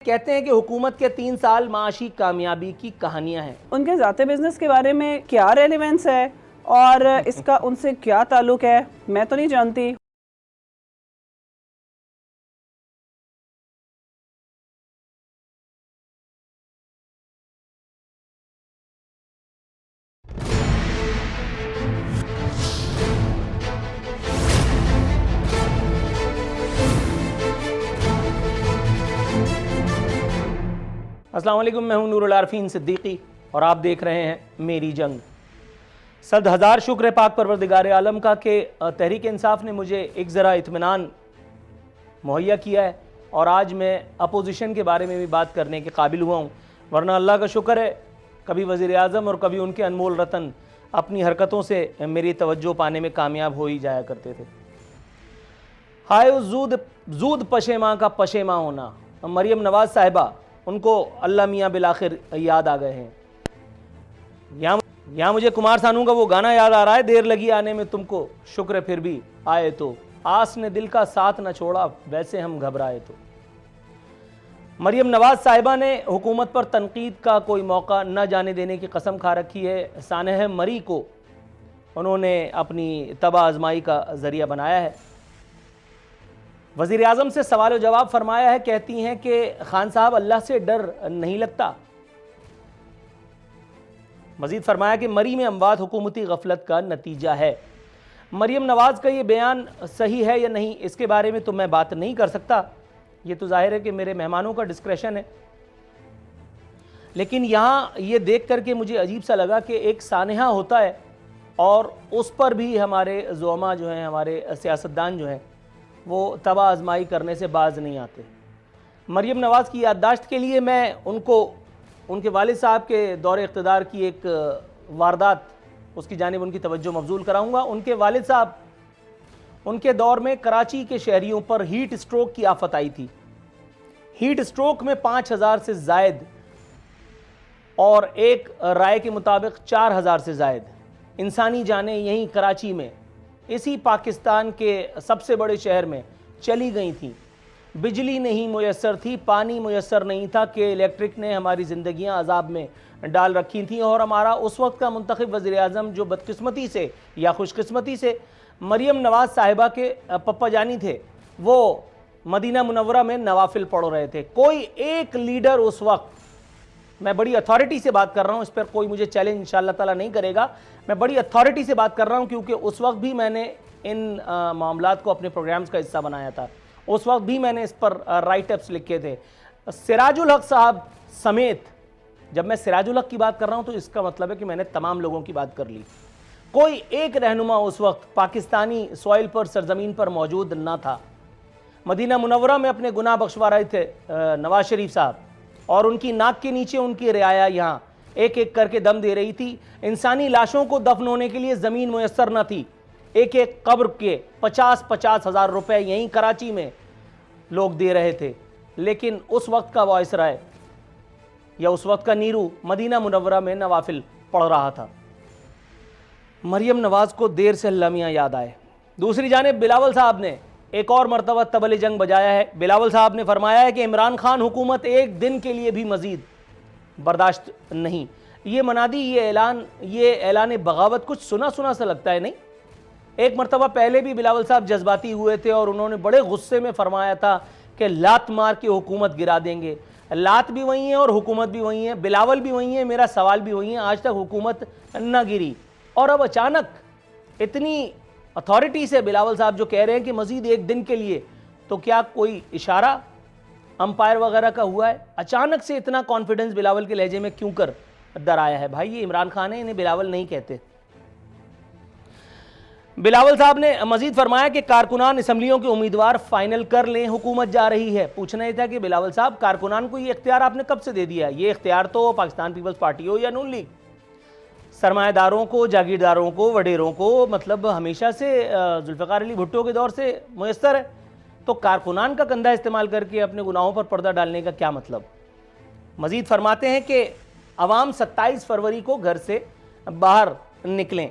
कहते हैं कि हुकूमत के 3 साल माशी कामयाबी की कहानियां हैं। उनके ज़ाती बिजनेस के बारे में क्या रेलिवेंस है और इसका उनसे क्या ताल्लुक है, मैं तो नहीं जानती। अस्सलाम वालेकुम, मैं हूं नूरुल आरफीन सिद्दीकी और आप देख रहे हैं मेरी जंग। सद हज़ार शुक्र है पाक परवरदिगार आलम का कि तहरीक इंसाफ ने मुझे एक ज़रा इत्मीनान मुहैया किया है और आज मैं अपोजिशन के बारे में भी बात करने के काबिल हुआ हूँ। वरना अल्लाह का शुक्र है, कभी वज़ीर आज़म और कभी उनके अनमोल रतन अपनी हरकतों से मेरी तवज्जो पाने में कामयाब हो ही जाया करते थे। हाय उस जूद पशेमा का पशेमा होना। मरियम नवाज साहिबा, उनको अल्लाह मियाँ बिलाखिर याद आ गए हैं। यहाँ मुझे कुमार सानू का वो गाना याद आ रहा है, देर लगी आने में तुमको शुक्र फिर भी आए तो, आस ने दिल का साथ न छोड़ा वैसे हम घबराए तो। मरियम नवाज साहिबा ने हुकूमत पर तनकीद का कोई मौका न जाने देने की कसम खा रखी है। सानह मरी को उन्होंने अपनी तबाह आजमाई का ज़रिया बनाया है। वज़ीर आज़म से सवाल जवाब फरमाया है। कहती हैं कि खान साहब अल्लाह से डर नहीं लगता। मज़ीद फरमाया कि मरी में अमवात हुकूमती गफलत का नतीजा है। मरियम नवाज का ये बयान सही है या नहीं, इसके बारे में तो मैं बात नहीं कर सकता। ये तो जाहिर है कि मेरे मेहमानों का डिस्क्रेशन है। लेकिन यहाँ ये देख करके मुझे अजीब सा लगा कि एक सानहा होता है और उस पर भी हमारे ज़ुअमा जो हैं, हमारे सियासतदान जो हैं, वो तबाह आजमाई करने से बाज नहीं आते। मरियम नवाज की याददाश्त के लिए मैं उनको उनके वालिद साहब के दौरे इक़्तिदार की एक वारदात, उसकी जानिब उनकी तवज्जो मबजूल कराऊंगा। उनके वालिद साहब, उनके दौर में कराची के शहरियों पर हीट स्ट्रोक की आफत आई थी। हीट स्ट्रोक में 5000 से ज़ायद और एक राय के मुताबिक 4000 से ज़ायद इंसानी जानें यहीं कराची में, इसी पाकिस्तान के सबसे बड़े शहर में चली गई थी। बिजली नहीं मुयस्सर थी, पानी मुयस्सर नहीं था कि इलेक्ट्रिक ने हमारी ज़िंदगियां अजाब में डाल रखी थी। और हमारा उस वक्त का मुंतखब वज़ीर आज़म, जो बदकिस्मती से या खुशकिस्मती से मरियम नवाज साहिबा के पप्पा जानी थे, वो मदीना मुनव्वरा में नवाफिल पढ़ रहे थे। कोई एक लीडर उस वक्त, मैं बड़ी अथॉरिटी से बात कर रहा हूँ, इस पर कोई मुझे चैलेंज इंशाअल्लाह ताला नहीं करेगा, मैं बड़ी अथॉरिटी से बात कर रहा हूँ क्योंकि उस वक्त भी मैंने इन मामलात को अपने प्रोग्राम्स का हिस्सा बनाया था। उस वक्त भी मैंने इस पर राइटअप्स लिखे थे। सिराजुल हक साहब समेत, जब मैं सिराजुल हक की बात कर रहा हूँ तो इसका मतलब है कि मैंने तमाम लोगों की बात कर ली। कोई एक रहनुमा उस वक्त पाकिस्तानी सॉइल पर, सरजमीन पर मौजूद न था। मदीना मुनव्वरा में अपने गुनाह बख्शवा रहे थे नवाज शरीफ साहब, और उनकी नाक के नीचे उनकी रियाया यहाँ एक एक करके दम दे रही थी। इंसानी लाशों को दफन होने के लिए ज़मीन मुयस्सर न थी। एक एक कब्र के 50-50 हज़ार रुपए यहीं कराची में लोग दे रहे थे। लेकिन उस वक्त का वायसराय या उस वक्त का नीरू मदीना मुनव्वरा में नवाफिल पढ़ रहा था। मरियम नवाज को देर से अल्लाह मियां याद आए। दूसरी जानिब बिलावल साहब ने एक और मरतबा तबले जंग बजाया है। बिलावल साहब ने फरमाया है कि इमरान खान हुकूमत एक दिन के लिए भी मजीद बर्दाश्त नहीं। ये मनादी, ये ऐलान बगावत कुछ सुना सुना सा लगता है, नहीं? एक मरतबा पहले भी बिलावल साहब जज्बाती हुए थे और उन्होंने बड़े गुस्से में फरमाया था कि लात मार के हुकूमत गिरा देंगे। लात भी वही है और हुकूमत भी वही है, बिलावल भी वही है, मेरा सवाल भी वही है। आज तक हुकूमत न गिरी और अब अचानक इतनी अथॉरिटी से बिलावल साहब जो कह रहे हैं कि मजीद एक दिन के लिए, तो क्या कोई इशारा अंपायर वगैरह का हुआ है? अचानक से इतना कॉन्फिडेंस बिलावल के लहजे में क्यों कर दर आया है? भाई ये इमरान खान है, इन्हें बिलावल नहीं कहते। बिलावल साहब ने मजीद फरमाया कि कारकुनान असम्बलियों के उम्मीदवार फाइनल कर लें, हुकूमत जा रही है। पूछना यह था कि बिलावल साहब, कारकुनान को ये इख्तियार आपने कब से दे दिया? ये इख्तियार तो पाकिस्तान पीपल्स पार्टी हो या नून लीग, सरमाएदारों को, जागीरदारों को, वडेरों को मतलब हमेशा से जुल्फ़िकार अली भुट्टो के दौर से मुयस्सर है। तो कारकुनान का कंधा इस्तेमाल करके अपने गुनाहों पर पर्दा डालने का क्या मतलब? मजीद फरमाते हैं कि अवाम 27 फरवरी को घर से बाहर निकलें।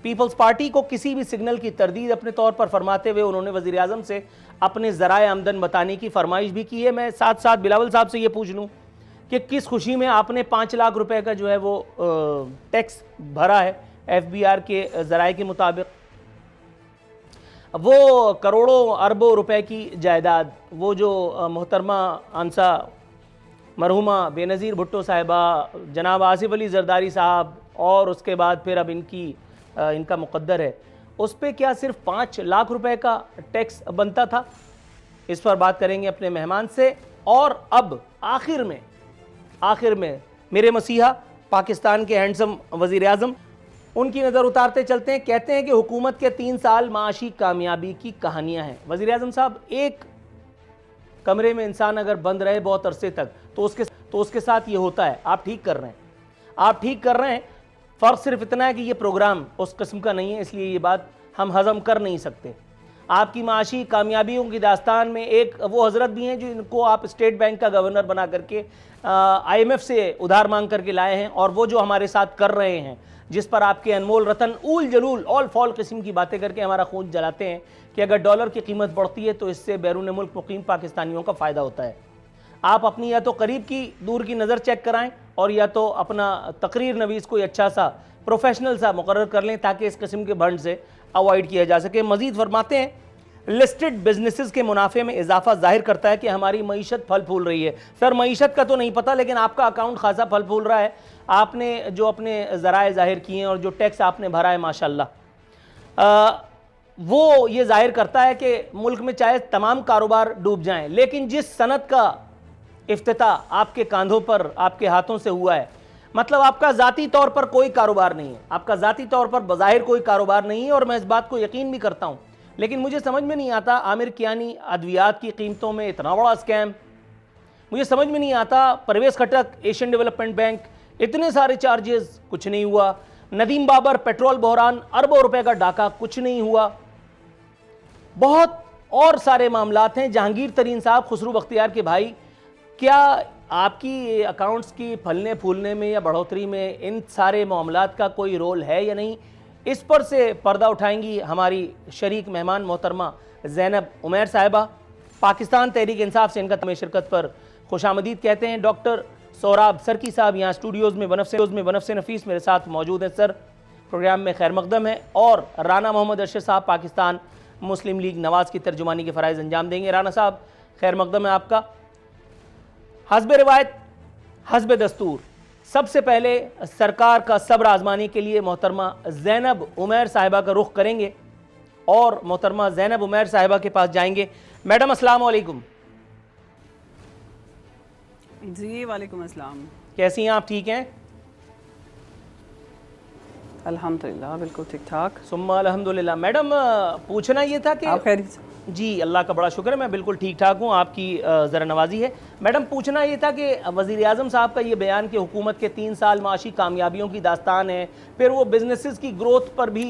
पीपल्स पार्टी को किसी भी सिग्नल की तरदीद अपने तौर पर फरमाते हुए उन्होंने वज़ीर आज़म से अपने ज़राए आमदन बताने की फरमाइश भी की है। मैं साथ साथ बिलावल साहब से ये पूछ लूँ कि किस खुशी में आपने 5 लाख रुपए का जो है वो टैक्स भरा है FBR के ज़राए के मुताबिक। वो करोड़ों अरबों रुपए की जायदाद, वो जो मोहतरमा आंसा मरहुमा बेनज़ीर भुट्टो साहिबा, जनाब आसिफ अली जरदारी साहब, और उसके बाद फिर अब इनका मुक़द्दर है, उस पर क्या सिर्फ 5 लाख रुपए का टैक्स बनता था? इस पर बात करेंगे अपने मेहमान से। और अब आखिर में मेरे मसीहा पाकिस्तान के हैंडसम वज़ीर आज़म, उनकी नज़र उतारते चलते हैं। कहते हैं कि हुकूमत के 3 साल माशी कामयाबी की कहानियाँ हैं। वज़ीर आज़म साहब, एक कमरे में इंसान अगर बंद रहे बहुत अरसे तक तो उसके साथ ये होता है। आप ठीक कर रहे हैं, फ़र्क सिर्फ इतना है कि ये प्रोग्राम उस किस्म का नहीं है, इसलिए ये बात हम हज़म कर नहीं सकते। आपकी माशी कामयाबियों की दास्तान में एक वो हज़रत भी हैं जो इनको आप स्टेट बैंक का गवर्नर बना करके IMF से उधार मांग करके लाए हैं, और वो जो हमारे साथ कर रहे हैं, जिस पर आपके अनमोल रतन ऊल जलूल ऑल फॉल किस्म की बातें करके हमारा खून जलाते हैं कि अगर डॉलर की कीमत बढ़ती है तो इससे बैरून मुल्क मुकीम पाकिस्तानियों का फ़ायदा होता है। आप अपनी या तो करीब की दूर की नज़र चेक कराएं, और या तो अपना तकरीर नवीस कोई अच्छा सा प्रोफेशनल सा मुकर्रर कर लें ताकि इस किस्म के भंड से अवॉइड किया जा सके। मज़ीद फरमाते हैं, लिस्टेड बिजनेसेस के मुनाफे में इजाफा जाहिर करता है कि हमारी मईशत फल फूल रही है। सर, मईशत का तो नहीं पता, लेकिन आपका अकाउंट खासा फल फूल रहा है। आपने जो अपने ज़राए ज़ाहिर किए हैं और जो टैक्स आपने भरा है माशाल्लाह, वो ये जाहिर करता है कि मुल्क में चाहे तमाम कारोबार डूब जाएं, लेकिन जिस सनत का इफ्तिताह आपके कांधों पर, आपके हाथों से हुआ है, मतलब आपका ज़ाती तौर पर कोई कारोबार नहीं है, आपका ज़ाती तौर पर बज़ाहिर कोई कारोबार नहीं है, और मैं इस बात को यकीन भी करता हूँ। लेकिन मुझे समझ में नहीं आता, आमिर कियानी अद्वियात की कीमतों में इतना बड़ा स्कैम, मुझे समझ में नहीं आता। परवेज़ खटक एशियन डेवलपमेंट बैंक, इतने सारे चार्जेस, कुछ नहीं हुआ। नदीम बाबर पेट्रोल बहरान, अरबों रुपए का डाका, कुछ नहीं हुआ। बहुत और सारे मामलात हैं। जहांगीर तरीन साहब, खुसरू बख्तियार के भाई, क्या आपकी अकाउंट्स की फलने फूलने में या बढ़ोतरी में इन सारे मामलात का कोई रोल है या नहीं? इस पर से पर्दा उठाएंगी हमारी शरीक मेहमान मोहतरमा ज़ैनब उमैर साहिबा। पाकिस्तान तहरीक इंसाफ से इनका में शिरकत पर खुशामदीद कहते हैं। डॉक्टर सोराब सरकी साहब यहाँ स्टूडियोज़ में बनफ़ नफीस मेरे साथ मौजूद हैं। सर, प्रोग्राम में खैर मकदम है। और राना मोहम्मद अरशद साहब पाकिस्तान मुस्लिम लीग नवाज़ की तर्जुमानी के फ़राइज़ अंजाम देंगे। राना साहब, खैर मकदम है आपका। हस्ब रिवायत हस्ब दस्तूर, सबसे पहले सरकार का सब्र आजमाने के लिए मोहतरमा ज़ैनब उमैर साहिबा का रुख करेंगे और मोहतरमा ज़ैनब उमैर साहिबा के पास जाएंगे। मैडम अस्सलाम वालेकुम। जी वालेकुम अस्सलाम। कैसी हैं आप? ठीक हैं? अल्हम्दुलिल्लाह, बिल्कुल ठीक ठाक। सुम्मा अल्हम्दुलिल्लाह। मैडम, पूछना ये था कि आप खैरियत? जी, अल्लाह का बड़ा शुक्र है, मैं बिल्कुल ठीक ठाक हूँ, आपकी ज़रा नवाजी है। मैडम, पूछना ये था कि वज़ीर आज़म साहब का ये बयान कि हुकूमत के 3 साल माशी कामयाबियों की दास्तान है, फिर वो बिजनेसेस की ग्रोथ पर भी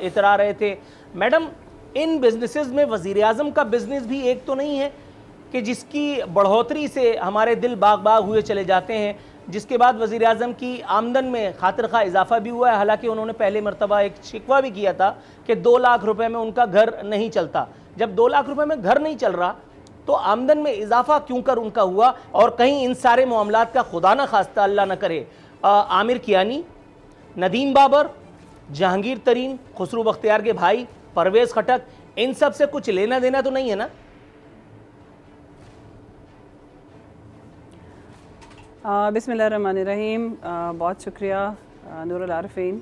इतरा रहे थे। मैडम, इन बिजनेसेस में वज़ीर आज़म का बिजनेस भी एक तो नहीं है कि जिसकी बढ़ोतरी से हमारे दिल बाग बाग हुए चले जाते हैं, जिसके बाद वज़ीर आज़म की आमदन में खातिर खा इजाफा भी हुआ है। हालांकि उन्होंने पहले मरतबा एक शिकवा भी किया था कि 2 लाख रुपए में उनका घर नहीं चलता। जब 2 लाख रुपए में घर नहीं चल रहा तो आमदन में इजाफा क्यों कर उनका हुआ? और कहीं इन सारे मामलात का खुदा न खास्ता अल्लाह न करे आमिर कियानी, नदीम बाबर, जहांगीर तरीन, खुसरू बख्तियार के भाई, परवेज़ खटक, इन सब से कुछ लेना देना तो नहीं है ना? बिस्मिल्लाहिर्रहमानिर्रहीम। बहुत शुक्रिया नूरुल आरिफीन।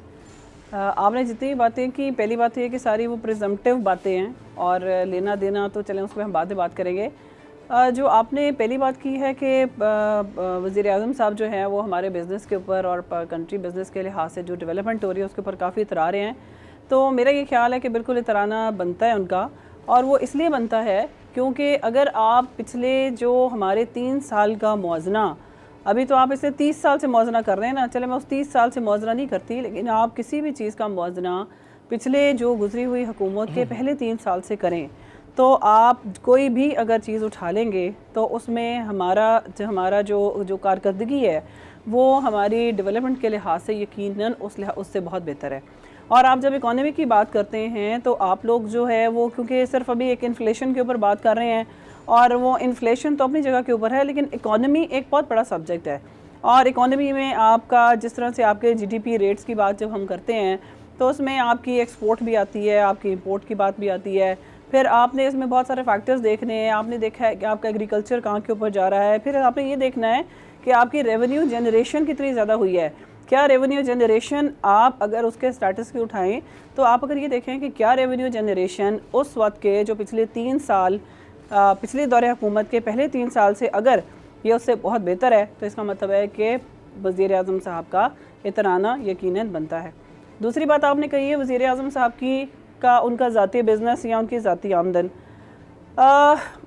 आपने जितनी बातें की, पहली बात यह कि सारी वो प्रिजम्पटिव बातें हैं, और लेना देना तो चलें उस पर हम बाद में बात करेंगे। जो आपने पहली बात की है कि वज़ीर आज़म साहब जो हैं वो हमारे बिज़नेस के ऊपर और कंट्री बिज़नेस के लिहाज से जो डेवलपमेंट हो रही है उसके ऊपर काफ़ी इतरा रहे हैं, तो मेरा ये ख्याल है कि बिल्कुल इतराना बनता है उनका। और वो इसलिए बनता है क्योंकि अगर आप पिछले जो हमारे 3 साल का मुआवजना, अभी तो आप इसे 30 साल से मुआवजना कर रहे हैं ना, चले मैं उस 30 साल से मुआवजना नहीं करती, लेकिन आप किसी भी चीज़ का मुआवजना पिछले जो गुजरी हुई हुकूमत के पहले 3 साल से करें, तो आप कोई भी अगर चीज़ उठा लेंगे तो उसमें हमारा जो कारकर्दगी है वो हमारी डेवलपमेंट के लिहाज से यकीनन उससे बहुत बेहतर है। और आप जब इकोनॉमी की बात करते हैं तो आप लोग जो है वो, क्योंकि सिर्फ अभी एक इन्फ्लेशन के ऊपर बात कर रहे हैं, और वो इन्फ्लेशन तो अपनी जगह के ऊपर है, लेकिन इकोनॉमी एक बहुत बड़ा सब्जेक्ट है। और इकोनॉमी में आपका जिस तरह से आपके जीडीपी रेट्स की बात जब हम करते हैं तो उसमें आपकी एक्सपोर्ट भी आती है, आपकी इंपोर्ट की बात भी आती है, फिर आपने इसमें बहुत सारे फैक्टर्स देखने हैं। आपने देखा है कि आपका एग्रीकल्चर कहाँ के ऊपर जा रहा है, फिर आपने ये देखना है कि आपकी रेवेन्यू जनरेशन कितनी ज़्यादा हुई है। क्या रेवेन्यू जनरेशन, आप अगर उसके स्टेटस की उठाएं तो आप अगर ये देखें कि क्या रेवेन्यू जनरेशन उस वक्त के जो पिछले 3 साल पिछले दौरे हुकूमत के पहले 3 साल से अगर ये उससे बहुत बेहतर है तो इसका मतलब है कि वज़ीर आज़म साहब का इतराना यकीनन बनता है। दूसरी बात आपने कही है वज़ीर आज़म साहब की का उनका ज़ाती बिज़नेस या उनकी ज़ाती आमदन,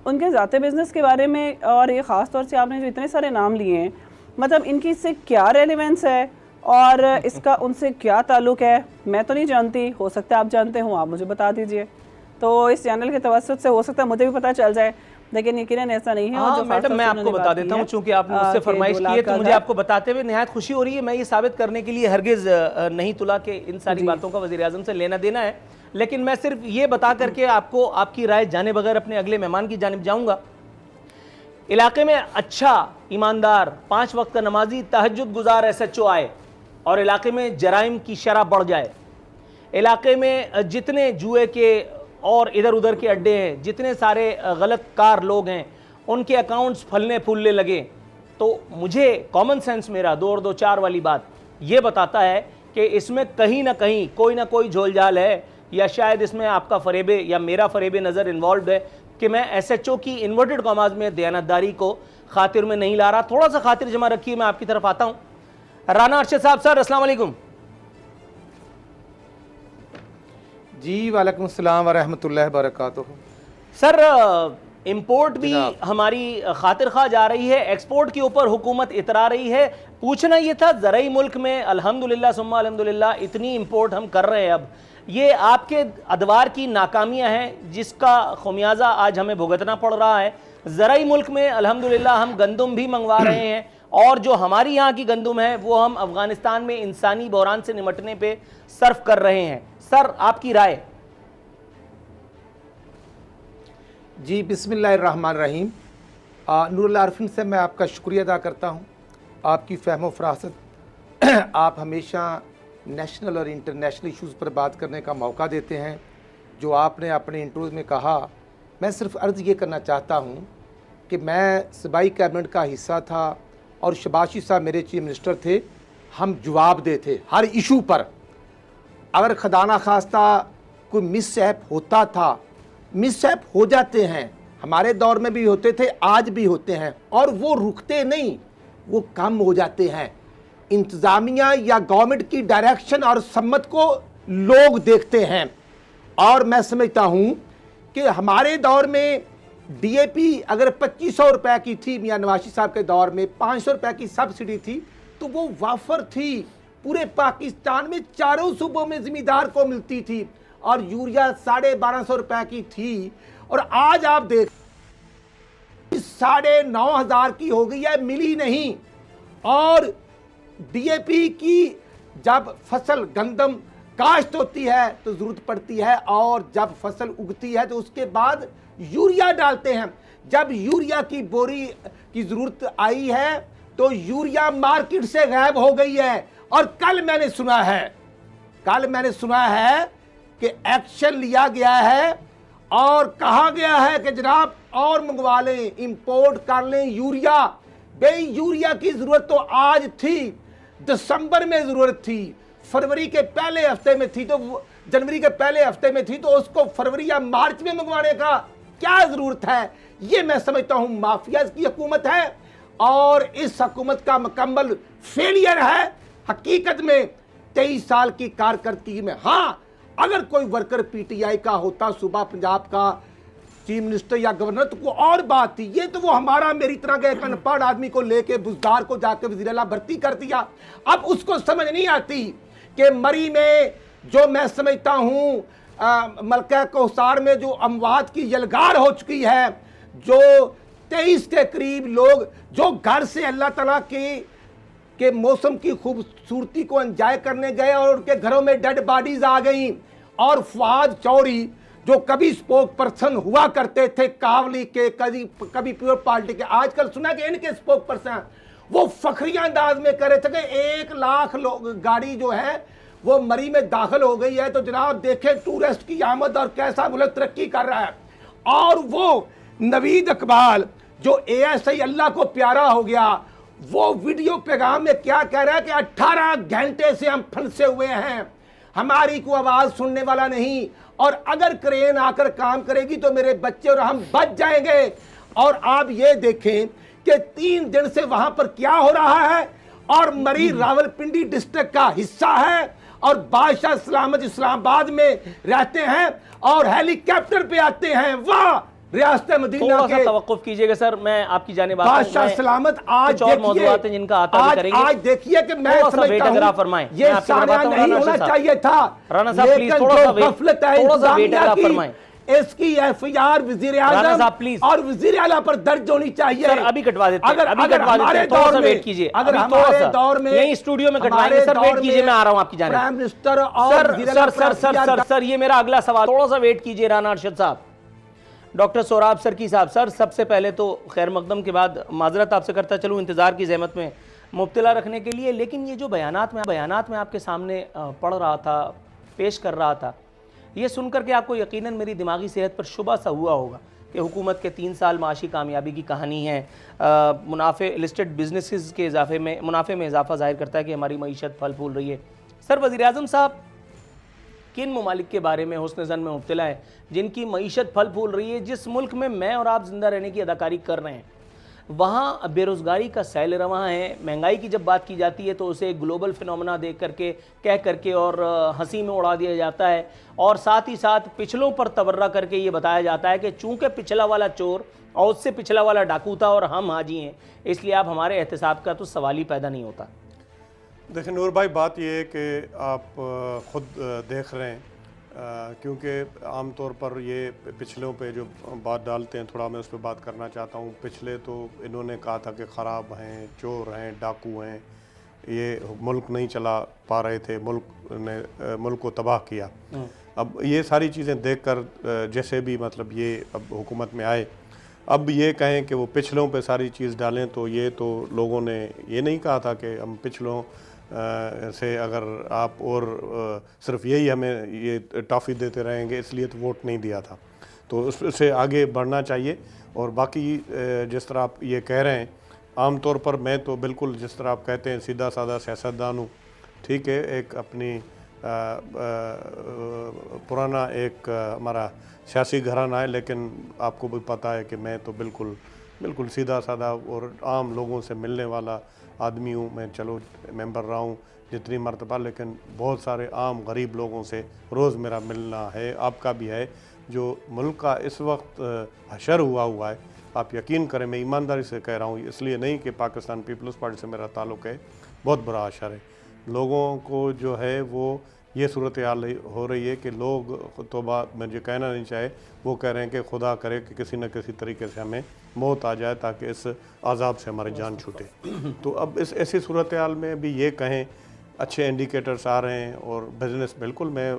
उनके ज़ाती बिज़नेस के बारे में, और ये ख़ास तौर से आपने जो इतने सारे नाम लिए हैं, मतलब इनकी इससे क्या रेलेवेंस है और इसका उनसे क्या ताल्लुक़ है, मैं तो नहीं जानती, हो सकता है आप जानते हो, आप मुझे बता दीजिए। तो इस चैनल के तवस्सुत से हो सकता है मुझे भी पता चल जाए, लेकिन यकीनन ऐसा नहीं है। हाँ, जो मैडम मैं आपको बता देता हूँ, चूंकि आपने मुझसे फरमाइश की है तो मुझे आपको बताते हुए निहायत खुशी हो रही है। मैं ये साबित करने के लिए हरगिज़ नहीं तुला कि इन सारी बातों का वज़ीर आज़म से लेना देना है, लेकिन मैं सिर्फ ये बता करके आपको आपकी राय जाने बगैर अपने अगले मेहमान की जानिब जाऊँगा। इलाके में अच्छा, ईमानदार, 5 वक्त का नमाजी, तहज्जुद गुजार SHO आए और इलाके में जराइम की शरह बढ़ जाए, इलाके में जितने जुए के और इधर उधर के अड्डे हैं, जितने सारे गलत कार लोग हैं, उनके अकाउंट्स फलने फूलने लगे, तो मुझे कॉमन सेंस मेरा 2 और 2 4 वाली बात ये बताता है कि इसमें कहीं ना कहीं कोई ना कोई झोलझाल है, या शायद इसमें आपका फरेबे या मेरा फरेबे नज़र इन्वॉल्व है कि मैं SHO की इन्वर्टेड कॉमाज में दयानतदारी को खातिर में नहीं ला रहा। थोड़ा सा खातिर जमा रखिए, मैं आपकी तरफ आता हूँ। राना अरशद साहब, सर अस्सलाम वालेकुम। जी वालेकुम अस्सलाम व रहमतुल्लाहि व बरकातुहू। सर इंपोर्ट भी हमारी खातिर खा जा रही है, एक्सपोर्ट के ऊपर हुकूमत इतरा रही है। पूछना ये था, ज़रई मुल्क में अल्हम्दुलिल्लाह सुम्मा अल्हम्दुलिल्लाह इतनी इंपोर्ट हम कर रहे हैं, अब ये आपके अदवार की नाकामियां हैं जिसका खुमियाजा आज हमें भुगतना पड़ रहा है। ज़रई मुल्क में अल्हम्दुलिल्लाह हम गंदम भी मंगवा रहे हैं, और जो हमारी यहाँ की गंदम है वो हम अफ़गानिस्तान में इंसानी बहरान से निमटने पे सर्फ कर रहे हैं। सर आपकी राय। जी बिस्मिल्लाहिर्रहमानिर्रहीम। नूरुल आरिफीन से मैं आपका शुक्रिया अदा करता हूँ, आपकी फ़हम फरासत। आप हमेशा नेशनल और इंटरनेशनल इश्यूज़ पर बात करने का मौका देते हैं। जो आपने अपने इंटरव्यू में कहा, मैं सिर्फ अर्ज़ ये करना चाहता हूँ कि मैं सूबाई कैबिनेट का हिस्सा था और शबाशी साहब मेरे चीफ मिनिस्टर थे, हम जवाबदेह थे हर इशू पर। अगर खुदा खास्ता कोई मिसहैप होता था, मिसहैप हो जाते हैं, हमारे दौर में भी होते थे, आज भी होते हैं, और वो रुकते नहीं, वो कम हो जाते हैं। इंतज़ामिया या गवर्नमेंट की डायरेक्शन और सम्मत को लोग देखते हैं। और मैं समझता हूँ कि हमारे दौर में DAP अगर 2500 रुपये की थी, मियाँ नवाज़ साहब के दौर में 500 रुपये की सब्सिडी थी, तो वो वाफर थी, पूरे पाकिस्तान में चारों सूबों में ज़मींदार को मिलती थी। और यूरिया 1250 रुपये की थी, और आज आप देख 9,500 की हो गई है, मिली नहीं। और DAP की जब फसल गंदम काश्त होती है तो ज़रूरत पड़ती है, और जब फसल उगती है तो उसके बाद यूरिया डालते हैं। जब यूरिया की बोरी की ज़रूरत आई है तो यूरिया मार्केट से गायब हो गई है। और कल मैंने सुना है कि एक्शन लिया गया है और कहा गया है कि जनाब और मंगवा लें, इंपोर्ट कर लें यूरिया। भाई यूरिया की ज़रूरत तो आज थी, दिसंबर में ज़रूरत थी, फरवरी के पहले हफ्ते में थी, तो जनवरी के पहले हफ्ते में थी, तो उसको फरवरी या मार्च में मंगवाने का क्या ज़रूरत है? ये मैं समझता हूँ माफिया की हुकूमत है, और इस हुकूमत का मुकम्मल फेलियर है हकीकत में 23 साल की कारकर्दगी में। हाँ, अगर कोई वर्कर PTI का होता, सूबा पंजाब का चीफ मिनिस्टर या गवर्नर, तो कोई और बात थी। ये तो वो हमारा मेरी तरह के एक अनपढ़ आदमी को लेके बुजदार को जाके वज़ीर-ए-आला भर्ती कर दिया। अब उसको समझ नहीं आती कि मरी में जो मैं समझता हूँ मलका कौसार में जो अमवात की यलगार हो चुकी है, जो 23 के करीब लोग जो घर से अल्लाह ताला कि मौसम की खूबसूरती को एंजॉय करने गए और उनके घरों में डेड बॉडीज आ गई। और फवाद चौधरी जो कभी स्पोक पर्सन हुआ करते थे कावली के, कभी प्योर पार्टी के, आजकल सुना कि इनके स्पोक पर्सन वो फखरिया अंदाज में करे थे कि 1 लाख लोग गाड़ी जो है वो मरी में दाखिल हो गई है। तो जनाब देखें टूरिस्ट की आमद और कैसा मुल्क तरक्की कर रहा है। और वो नवीद इकबाल जो ASI अल्लाह को प्यारा हो गया, वो वीडियो पैगाम में क्या कह रहा है कि 18 घंटे से हम फंसे हुए हैं, हमारी को आवाज सुनने वाला नहीं, और अगर क्रेन आकर काम करेगी तो मेरे बच्चे और हम बच जाएंगे। और आप ये देखें कि 3 दिन से वहां पर क्या हो रहा है। और मरी रावलपिंडी डिस्ट्रिक्ट का हिस्सा है और बादशाह सलामत इस्लामाबाद में रहते हैं और हेलीकॉप्टर पे आते हैं। वाह रियासत मदीना थोड़ा सा के तवक्कुफ कीजिएगा सर, मैं आपकी जानिब आता हूं। बादशाह सलामत आज कुछ और मौजूदात हैं जिनका आता भी करेंगे। आज देखिए कि मैं थोड़ा सा वेट समझता अगर आप हूं फरमाएं, ये मैं आपकी तरफ सारा आता हूं, नहीं राना होना साहब। चाहिए था। राना साहब प्लीज लेकिन थोड़ा सा जो वेट, गफलत है थोड़ा सा वेट इंतजामिया अगर आप की, फरमाएं। इसकी FIR वजीर राना आजम साहब, प्लीज। और वजीर आला पर दर्ज होनी चाहिए। सर अभी कटवा देते हैं, अगर अभी अगर कटवा देते हमारे हैं, थोड़ा दौर सा में वेट कीजिए, अगर अभी थोड़ा हमारे सा दौर में यही स्टूडियो में कटवाएंगे हमारे सर, वेट दौर कीजिए, में मैं आ रहा हूं आपकी जानिब। प्राइम मिनिस्टर और सर वजीर सर आला सर सर पर सर सर ये मेरा अगला सवाल, थोड़ा सा वेट कीजिए राना अरशद साहब। डॉक्टर सोराब सरकी साहब, सर सबसे पहले तो खैर मकदम के बाद माजरत आपसे करता चलूँ इंतज़ार की जहमत में मुब्तला रखने के लिए, लेकिन ये जो बयानात में आपके सामने पढ़ रहा था, पेश कर रहा था, ये सुनकर के आपको यकीनन मेरी दिमागी सेहत पर शुबा सा हुआ होगा कि हुकूमत के 3 साल माशी कामयाबी की कहानी है। मुनाफे लिस्टेड बिजनेसेस के मुनाफे में इजाफा जाहिर करता है कि हमारी मईशत फल फूल रही है। सर वज़ीर आज़म साहब किन ममालिक के बारे में हुस्न ज़न में मुब्तला है जिनकी मईशत फल फूल रही है? जिस मुल्क में मैं और आप ज़िंदा रहने की अदाकारी कर रहे हैं वहाँ बेरोज़गारी का सैल रवां है। महंगाई की जब बात की जाती है तो उसे ग्लोबल फिनोमेना देख करके कह करके और हंसी में उड़ा दिया जाता है, और साथ ही साथ पिछलों पर तबर्रा करके ये बताया जाता है कि चूँकि पिछला वाला चोर और उससे पिछला वाला डाकू था और हम हाजी हैं, इसलिए आप हमारे एहतसाब का तो सवाल ही पैदा नहीं होता। देखिए नूर भाई, बात यह है कि आप ख़ुद देख रहे हैं, क्योंकि आम तौर पर ये पिछलों पे जो बात डालते हैं, थोड़ा मैं उस पर बात करना चाहता हूँ। पिछले तो इन्होंने कहा था कि ख़राब हैं, चोर हैं, डाकू हैं, ये मुल्क नहीं चला पा रहे थे, मुल्क को तबाह किया। अब ये सारी चीज़ें देखकर जैसे भी मतलब ये अब हुकूमत में आए, अब ये कहें कि वो पिछलों पे सारी चीज़ डालें, तो ये तो लोगों ने ये नहीं कहा था कि हम पिछलों से अगर आप और सिर्फ यही हमें ये टॉफ़ी देते रहेंगे इसलिए तो वोट नहीं दिया था। तो उससे आगे बढ़ना चाहिए। और बाकी जिस तरह आप ये कह रहे हैं, आम तौर पर मैं तो बिल्कुल जिस तरह आप कहते हैं सीधा साधा सियासतदान हूँ, ठीक है। एक अपनी पुराना एक हमारा सियासी घराना है, लेकिन आपको भी पता है कि मैं तो बिल्कुल सीधा साधा और आम लोगों से मिलने वाला आदमी हूँ। मैं चलो मेंबर रहा हूँ जितनी मरतबा, लेकिन बहुत सारे आम गरीब लोगों से रोज़ मेरा मिलना है, आपका भी है। जो मुल्क का इस वक्त हशर हुआ है, आप यकीन करें, मैं ईमानदारी से कह रहा हूँ, इसलिए नहीं कि पाकिस्तान पीपल्स पार्टी से मेरा ताल्लुक़ है, बहुत बुरा हशर है। लोगों को जो है वो ये सूरत हाल हो रही है कि लोग तो बात मुझे कहना नहीं चाहे, वो कह रहे हैं कि खुदा करे कि किसी न किसी तरीके से हमें मौत आ जाए ताकि इस अजाब से हमारी जान छूटे। तो अब इस ऐसी सूरत हाल में भी ये कहें अच्छे इंडिकेटर्स आ रहे हैं और बिज़नेस, बिल्कुल मैं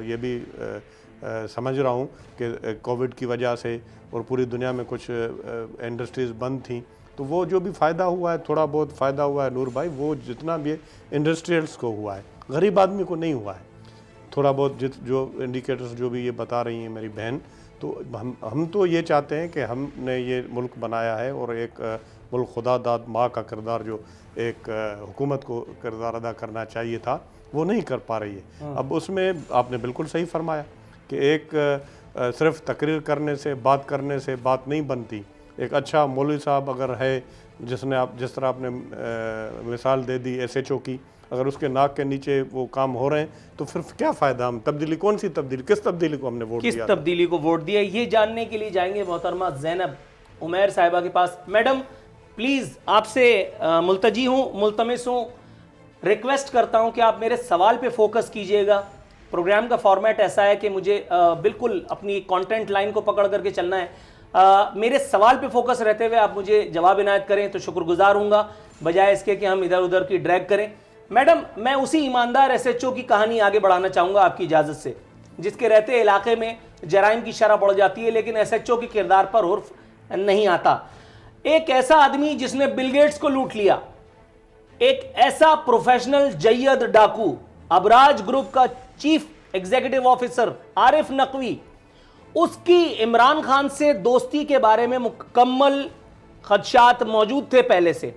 ये भी समझ रहा हूँ कि कोविड की वजह से और पूरी दुनिया में कुछ इंडस्ट्रीज़ बंद थी, तो वो जो भी फ़ायदा हुआ है, थोड़ा बहुत फ़ायदा हुआ है नूर भाई, वो जितना भी इंडस्ट्रियल्स को हुआ है, गरीब आदमी को नहीं हुआ है। थोड़ा बहुत जो इंडिकेटर्स जो भी ये बता रही हैं मेरी बहन, तो हम तो ये चाहते हैं कि हमने ये मुल्क बनाया है और एक मुल्क खुदा दाद माँ का किरदार जो एक हुकूमत को किरदार अदा करना चाहिए था, वो नहीं कर पा रही है। अब उसमें आपने बिल्कुल सही फरमाया कि एक सिर्फ तकरीर करने से, बात करने से बात नहीं बनती। एक अच्छा मौलवी साहब अगर है, जिसने आप जिस तरह आपने मिसाल दे दी SHO की, अगर उसके नाक के नीचे वो काम हो रहे हैं तो फिर क्या फ़ायदा? हम तब्दीली, कौन सी तब्दीली, किस तब्दीली को हमने वोट दिया? किस तब्दीली को वोट दिया, ये जानने के लिए जाएंगे मोहतरमा ज़ैनब उमैर साहिबा के पास। मैडम प्लीज़ आपसे मुल्तजी हूँ, मुल्तमिस हूँ, रिक्वेस्ट करता हूँ कि आप मेरे सवाल पे फोकस कीजिएगा। प्रोग्राम का फॉर्मेट ऐसा है कि मुझे बिल्कुल अपनी कंटेंट लाइन को पकड़ करके चलना है। मेरे सवाल पे फोकस रहते हुए आप मुझे जवाब इनायत करें तो शुक्रगुजार हूँगा। बजाय इसके कि हम इधर उधर की ड्रैग करें। मैडम, मैं उसी ईमानदार एसएचओ की कहानी आगे बढ़ाना चाहूँगा आपकी इजाज़त से, जिसके रहते इलाके में जराइम की शरह बढ़ जाती है लेकिन एसएचओ के किरदार पर उर्फ नहीं आता। एक ऐसा आदमी जिसने बिल गेट्स को लूट लिया, एक ऐसा प्रोफेशनल जय्यद डाकू, अबराज ग्रुप का chief executive officer Arif Naqvi, उसकी इमरान खान से दोस्ती के बारे में मुकम्मल खदशात मौजूद थे पहले से,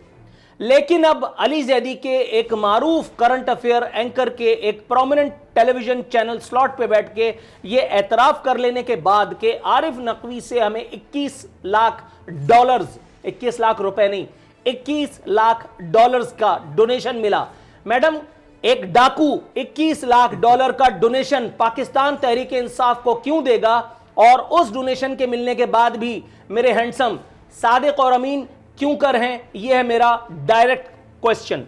लेकिन अब अली जैदी के एक मारूफ करंट अफेयर एंकर के एक प्रोमिनेंट टेलीविजन चैनल स्लॉट पे बैठ के ये एतराफ कर लेने के बाद कि आरिफ नकवी से हमें 21 लाख डॉलर्स, 21 लाख रुपए नहीं, 21 लाख डॉलर्स का डोनेशन मिला। मैडम, एक डाकू 21 लाख डॉलर का डोनेशन पाकिस्तान तहरीक इंसाफ को क्यों देगा, और उस डोनेशन के मिलने के बाद भी मेरे हैंडसम सादिक और अमीन क्यों कर हैं? यह है मेरा डायरेक्ट क्वेश्चन।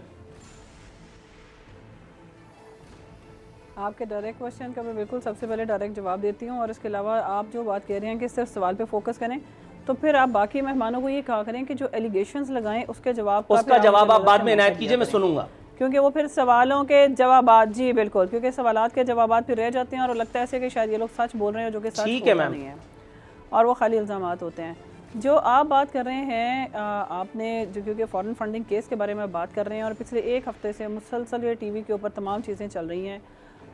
आपके डायरेक्ट क्वेश्चन का मैं बिल्कुल सबसे पहले डायरेक्ट जवाब देती हूँ, और इसके अलावा आप जो बात कह रहे हैं कि सिर्फ सवाल पे फोकस करें, तो फिर आप बाकी मेहमानों को ये कहा करें कि जो एलिगेशंस लगाएं उसका जवाब आप बाद में इनायत कीजिए, मैं सुनूंगा, क्योंकि वो फिर सवालों के जवाबात, जी बिल्कुल, क्योंकि सवालात के जवाबात फिर रह जाते हैं और लगता है ऐसे कि शायद ये लोग सच बोल रहे हैं जो कि सच नहीं है, और वो खाली इल्ज़ामात होते हैं। जो आप बात कर रहे हैं, आपने जो क्योंकि फ़ॉरेन फंडिंग केस के बारे में बात कर रहे हैं, और पिछले एक हफ्ते से मुसलसल ये टीवी के ऊपर तमाम चीज़ें चल रही हैं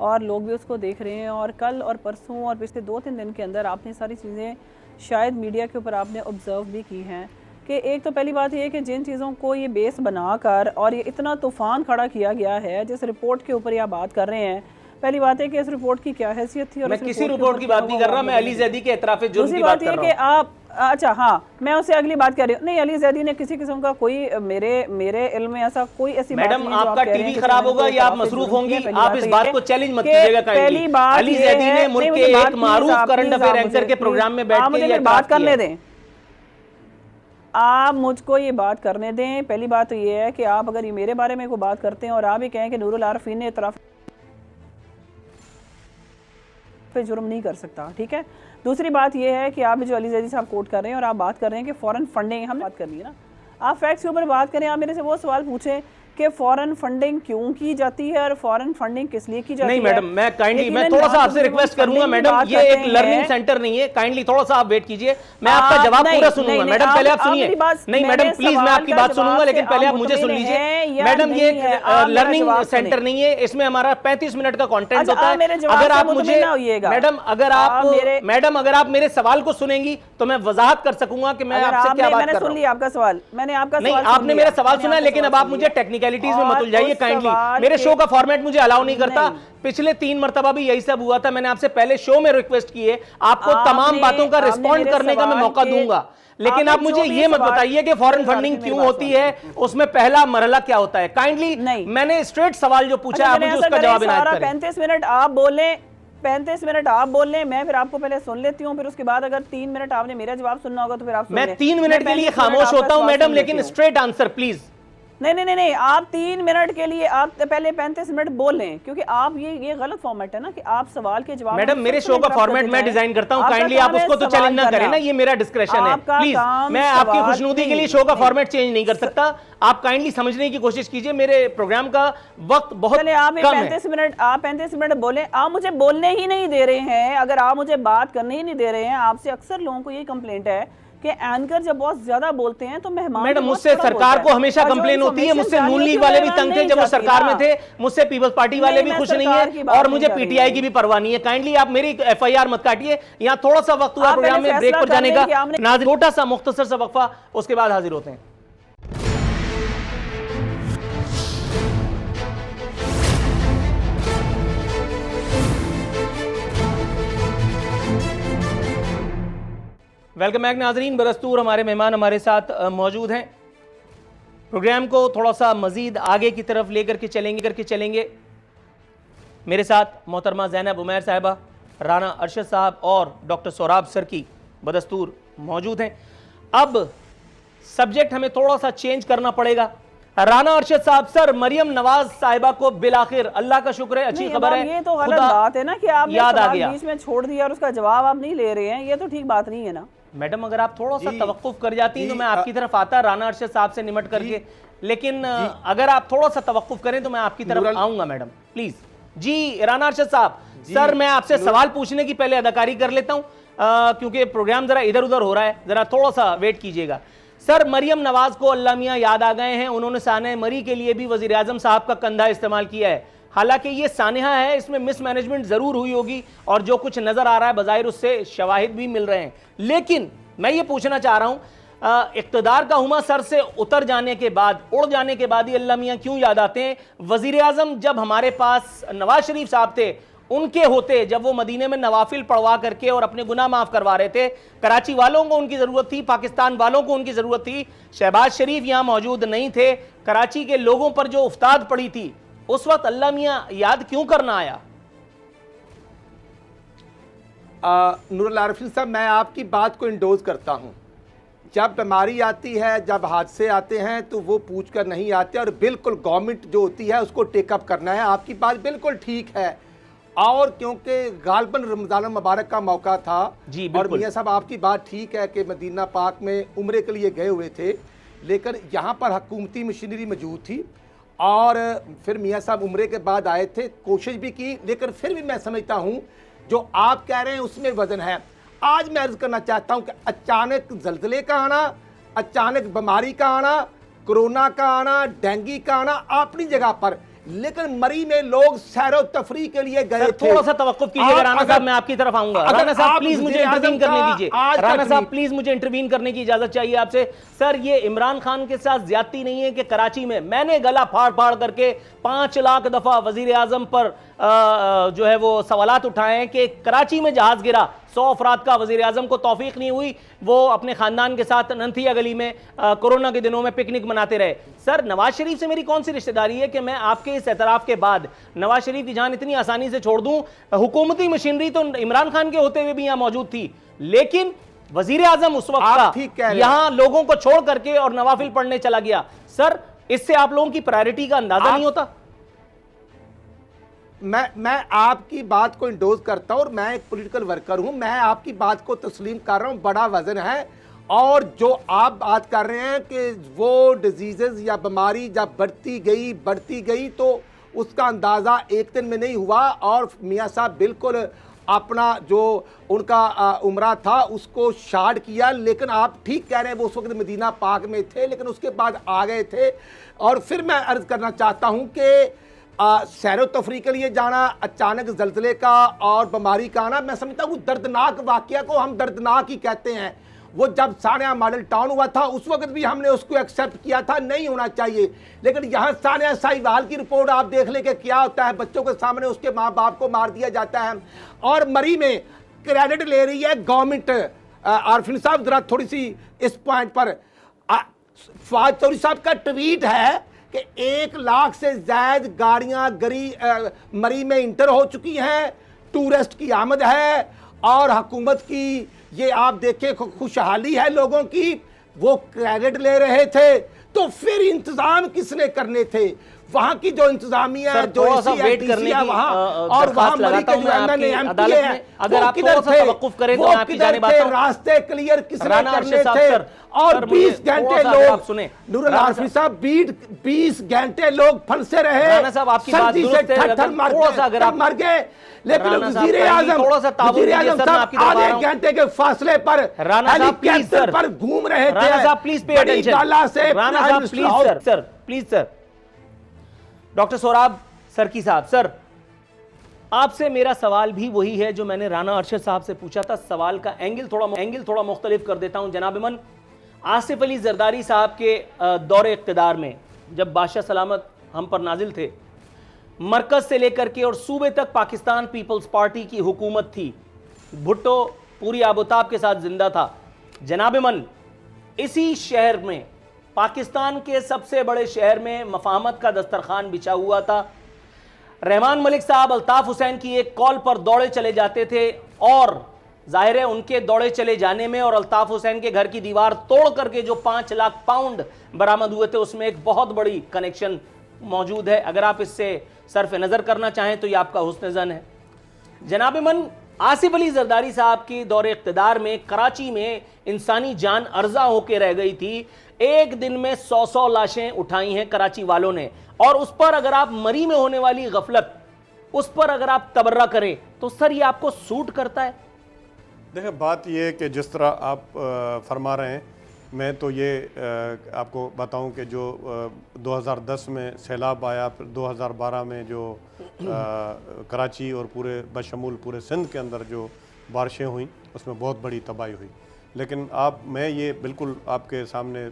और लोग भी उसको देख रहे हैं, और कल और परसों और पिछले 2-3 दिन के अंदर आपने सारी चीज़ें शायद मीडिया के ऊपर आपने ऑब्ज़र्व भी की हैं कि एक तो पहली बात ये है कि जिन चीज़ों को ये बेस बनाकर और ये इतना तूफ़ान खड़ा किया गया है, जिस रिपोर्ट के ऊपर ये आप बात कर रहे हैं, पहली बात है कि इस रिपोर्ट की क्या हैसियत थी। और मैं किसी रिपोर्ट की बात नहीं कर रहा, मैं अली जैदी के एतराफ़ जुर्म की बात कर रहा हूं। कि आप, अच्छा हाँ, मैं उससे अगली बात कर रही हूँ। नहीं, अली जैदी ने किसी किस्म का कोई मेरे इल्म में ऐसा कोई ऐसी बात नहीं। मैडम, आपका टीवी खराब होगा या आप मसरूफ होंगी, आप इस बात को चैलेंज मत कीजिएगा। पहली बात अली जैदी ने मुल्क के एक मारूफ करंट अफेयर एंकर के प्रोग्राम में बैठ के ये बात करने दें, आप मुझको ये बात करने दें। पहली बात तो ये है कि आप अगर ये मेरे बारे में कोई बात करते हैं और आप ही कहें कि नूरुल आरफीन ने तरफ पे जुर्म नहीं कर सकता, ठीक है। दूसरी बात ये है कि आप जो अली जैदी साहब कोट कर रहे हैं और आप बात कर रहे हैं कि फॉरेन फंडिंग, हम बात करनी है ना, आप फैक्ट्स के ऊपर बात करें। आप मेरे से वो सवाल पूछें कि फॉरेन फंडिंग क्यों की जाती है और फॉरेन फंडिंग किस लिए की जाती है। नहीं मैडम, मैं थोड़ा सा आपसे रिक्वेस्ट करूंगा मैडम, ये एक लर्निंग सेंटर नहीं है, काइंडली थोड़ा सा आप वेट कीजिए, मैं आपका जवाब पूरा सुनूंगा। मैडम पहले आप सुनिए, नहीं मैडम प्लीज, मैं आपकी बात सुनूंगा लेकिन पहले आप मुझे सुन लीजिए। मैडम, ये लर्निंग सेंटर नहीं है, इसमें हमारा 35 मिनट का कंटेंट होता है। अगर आप मुझे मैडम अगर आप मेरे सवाल को सुनेंगी तो मैं वजाहत कर सकूंगा कि मैं आपसे क्या बात कर रहा हूं। सुन लिया आपका सवाल, मैंने आपका नहीं, आपने मेरा सवाल सुना, लेकिन अब आप मुझे टेक्निकलिटीज में मत उलझाइए काइंडली। मेरे शो का फॉर्मेट मुझे अलाउ नहीं करता। पिछले 3 मरतबा भी यही सब हुआ था। मैंने आपसे पहले शो में रिक्वेस्ट की है, आपको तमाम बातों का रिस्पॉन्ड करने का मैं मौका दूंगा, लेकिन आप मुझे ये मत बताइए कि फॉरेन फंडिंग क्यों होती है, उसमें पहला मरहला क्या होता है। काइंडली मैंने स्ट्रेट सवाल जो पूछा है आप मुझे उसका जवाब इनायत करें। 35 मिनट आप बोले, 35 मिनट आप बोल लें, मैं फिर आपको पहले सुन लेती हूँ, फिर उसके बाद अगर 3 मिनट आपने मेरा जवाब सुनना होगा तो फिर आप मैं 3 मिनट के लिए खामोश होता हूँ मैडम, लेकिन स्ट्रेट आंसर प्लीज। नहीं, आप 3 मिनट के लिए आप पहले 35 मिनट बोल लें, क्योंकि आप ये गलत फॉर्मेट है ना कि आप सवाल के जवाब। मैडम, मेरे शो का फॉर्मेट मैं डिजाइन करता हूं, काइंडली आप उसको तो चैलेंज ना करें ना, ये मेरा डिस्क्रेशन है प्लीज। मैं आपकी खुशनुदी के लिए शो का फॉर्मेट चेंज नहीं कर सकता, आप काइंडली समझने की कोशिश कीजिए। मेरे प्रोग्राम का वक्त बहुत कम है। आप 35 मिनट बोले, आप मुझे बोलने ही नहीं दे रहे हैं। अगर आप मुझे बात करने ही नहीं दे रहे हैं, आपसे अक्सर लोगों को यही कंप्लेंट है कि एंकर जब बहुत ज्यादा बोलते हैं तो मेहमान। मैडम, मुझसे सरकार को हमेशा कंप्लेन होती है, मुझसे नून लीग वाले भी तंग थे जब वो सरकार में थे, मुझसे पीपल्स पार्टी वाले भी खुश नहीं है, और मुझे पीटीआई की भी परवाह नहीं है। काइंडली आप मेरी एफआईआर मत काटिए। यहाँ थोड़ा सा वक्त हुआ प्रोग्राम में ब्रेक पर जाने का, नाज़रीन छोटा सा मुख्तसर सा वक्फा, उसके बाद हाजिर होते हैं। वेलकम बैक नाजरीन, बदस्तूर हमारे मेहमान हमारे साथ मौजूद हैं। प्रोग्राम को थोड़ा सा मज़ीद आगे की तरफ लेकर के चलेंगे। मेरे साथ मोहतरमा ज़ैनब उमैर साहिबा, राना अरशद साहब और डॉक्टर सोराब सरकी बदस्तूर मौजूद हैं। अब सब्जेक्ट हमें थोड़ा सा चेंज करना पड़ेगा। राना अरशद साहब, सर मरियम नवाज साहिबा को बिलाखिर, अल्लाह का शुक्र है, अच्छी खबर है। ये तो गलत बात है ना कि आप याद आ गया, बीच में छोड़ दिया और उसका जवाब आप नहीं ले रहे हैं, ये तो ठीक बात नहीं है ना। मैडम, अगर आप थोड़ा सा तवक्कुफ कर जाती तो मैं आपकी तरफ आता, राना अरशद साहब से निमट करके लेकिन अगर आप थोड़ा सा तवक्कुफ करें तो मैं आपकी तरफ आऊंगा मैडम, प्लीज। जी राना अरशद साहब, सर मैं आपसे सवाल पूछने की पहले अदाकारी कर लेता हूं, क्योंकि प्रोग्राम जरा इधर उधर हो रहा है, जरा थोड़ा सा वेट कीजिएगा। सर मरियम नवाज को अल्लाह मियां याद आ गए हैं, उन्होंने साने मरी के लिए भी वजीर आजम साहब का कंधा इस्तेमाल किया है। हालांकि ये सानिहा है, इसमें मिसमैनेजमेंट जरूर हुई होगी और जो कुछ नजर आ रहा है बज़ाहिर उससे शवाहिद भी मिल रहे हैं। लेकिन मैं ये पूछना चाह रहा हूं, इक़्तिदार का हुमा सर से उतर जाने के बाद, उड़ जाने के बाद ही अल्लाह मियां क्यों याद आते हैं? वजीर आजम जब हमारे पास नवाज शरीफ साहब थे, उनके होते जब वो मदीने में नवाफिल पढ़वा करके और अपने गुनाह माफ करवा रहे थे, कराची वालों को उनकी जरूरत थी, पाकिस्तान वालों को उनकी जरूरत थी। शहबाज शरीफ यहां मौजूद नहीं थे, कराची के लोगों पर जो उफ्ताद पड़ी थी, उस वक्त अल्लाह मियां याद क्यों करना आया? नूरुल आरिफीन साहब, मैं आपकी बात को इंडोज करता हूं। जब बीमारी आती है, जब हादसे आते हैं तो वो पूछ कर नहीं आते, और बिल्कुल गवर्नमेंट जो होती है उसको टेकअप करना है। आपकी बात बिल्कुल ठीक है, और क्योंकि गालबन रमज़ान मुबारक का मौका था जी, और मियाँ साहब आपकी बात ठीक है कि मदीना पाक में उम्रे के लिए गए हुए थे, लेकिन यहाँ पर हुकूमती मशीनरी मौजूद थी और फिर मियाँ साहब उम्रे के बाद आए थे, कोशिश भी की, लेकिन फिर भी मैं समझता हूँ जो आप कह रहे हैं उसमें वजन है। आज मैं अर्ज़ करना चाहता हूँ कि अचानक ज़लज़ले का आना, अचानक बीमारी का आना, कोरोना का आना, डेंगू का आना अपनी जगह पर, लेकिन मरी में लोग सैरो तफरी के लिए गए थे। थोड़ा सा तवक्कुफ कीजिएगा राना साहब, मैं आपकी तरफ आऊंगा। राना साहब प्लीज मुझे इंटरवीन करने दीजिए। राना साहब प्लीज मुझे इंटरवीन करने की इजाजत चाहिए आपसे। सर ये इमरान खान के साथ ज्यादती नहीं है कि कराची में मैंने गला फाड़ फाड़ करके 5 लाख दफा वजीर आजम पर जो है वो सवालात उठाए हैं कि कराची में जहाज गिरा, 100 अफराद का वजीर आजम को तौफीक नहीं हुई, वो अपने खानदान के साथ नंथिया गली में कोरोना के दिनों में पिकनिक मनाते रहे। सर नवाज शरीफ से मेरी कौन सी रिश्तेदारी है कि मैं आपके इस एतराफ़ के बाद नवाज शरीफ की जान इतनी आसानी से छोड़ दूं? हुकूमती मशीनरी तो इमरान खान के होते हुए भी यहाँ मौजूद थी, लेकिन वजीर आजम उस वक्त का यहाँ लोगों को छोड़ करके और नवाफिल पढ़ने चला गया। सर इससे आप लोगों की प्रायोरिटी का अंदाजा नहीं होता? मैं आपकी बात को इंडोज करता हूं और मैं एक पॉलिटिकल वर्कर हूं, मैं आपकी बात को तस्लीम कर रहा हूं, बड़ा वजन है। और जो आप बात कर रहे हैं कि वो डिजीज़ या बीमारी जब बढ़ती गई तो उसका अंदाज़ा एक दिन में नहीं हुआ, और मियाँ साहब बिल्कुल अपना जो उनका उम्रा था उसको शार्ट किया। लेकिन आप ठीक कह रहे हैं, वो उस वक्त मदीना पाक में थे, लेकिन उसके बाद आ गए थे। और फिर मैं अर्ज़ करना चाहता हूँ कि सैरो तफरी के लिए जाना, अचानक ज़लज़ले का और बीमारी का आना, मैं समझता हूँ दर्दनाक वाक़या को हम दर्दनाक ही कहते हैं। वो जब सानिया मॉडल टाउन हुआ था उस वक्त भी हमने उसको एक्सेप्ट किया था, नहीं होना चाहिए। लेकिन यहाँ सानिया साहिवाल की रिपोर्ट आप देख ले कि क्या होता है, बच्चों के सामने उसके माँ बाप को मार दिया जाता है, और मरी में क्रेडिट ले रही है गवर्नमेंट। आरिफीन साहब जरा थोड़ी सी इस पॉइंट पर, फवाद चौधरी साहब का ट्वीट है कि 1 लाख से ज़्यादा गाड़ियाँ मरी में इंटर हो चुकी हैं, टूरिस्ट की आमद है, और हुकूमत की ये आप देखें खुशहाली है लोगों की। वो क्रेडिट ले रहे थे, तो फिर इंतजाम किसने करने थे? वहाँ की जो इंतजामिया है, जो वेट करने की वहाँ और वहाँ मरी के जो एमएनए है, अगर आप थोड़ा सा तवक्कुफ करें तो मैं आपकी जानिब आता हूं। रास्ते क्लियर किसने करने थे? और 20 घंटे लोग, नूरुल आरिफीन साहब 20 घंटे लोग फंसे रहे, राना साहब आपकी बात दुरुस्त है, थर मर गए, लेकिन वज़ीर आज़म साहब आधे घंटे के फासले पर हेलीकॉप्टर पर घूम रहे थे। राना साहब प्लीज पे अटेंशन, राना साहब प्लीज सर, डॉक्टर सोराब सरकी साहब, सर आपसे मेरा सवाल भी वही है जो मैंने राना अरशद साहब से पूछा था। सवाल का एंगल थोड़ा मुख्तलिफ कर देता हूं। जनाब मन, आसिफ अली जरदारी साहब के दौरे इक़्तिदार में जब बादशाह सलामत हम पर नाजिल थे, मरकज से लेकर के और सूबे तक पाकिस्तान पीपल्स पार्टी की हुकूमत थी, भुट्टो पूरी आबोताब के साथ जिंदा था। जनाब मन, इसी शहर में, पाकिस्तान के सबसे बड़े शहर में मफाहमत का दस्तरखान बिछा हुआ था। रहमान मलिक साहब अल्ताफ हुसैन की एक कॉल पर दौड़े चले जाते थे, और जाहिर है उनके दौड़े चले जाने में और अल्ताफ हुसैन के घर की दीवार तोड़ करके जो 5 लाख पाउंड बरामद हुए थे, उसमें एक बहुत बड़ी कनेक्शन मौजूद है। अगर आप इससे सर्फ नज़र करना चाहें तो ये आपका हुस्न ज़न है। जनाब मन, आसिफ अली जरदारी साहब की दौरे इख्तिदार में कराची में इंसानी जान अर्जा होकर रह गई थी। एक दिन में 100 लाशें उठाई हैं कराची वालों ने, और उस पर अगर आप मरी में होने वाली गफलत, उस पर अगर आप तबर्रा करें तो सर ये आपको सूट करता है? देखिए, बात ये है कि जिस तरह आप फरमा रहे हैं, मैं तो ये आपको बताऊं कि जो 2010 में सैलाब आया, फिर 2012 में जो कराची और पूरे बशमूल पूरे सिंध के अंदर जो बारिशें हुई, उसमें बहुत बड़ी तबाही हुई। लेकिन मैं ये बिल्कुल आपके सामने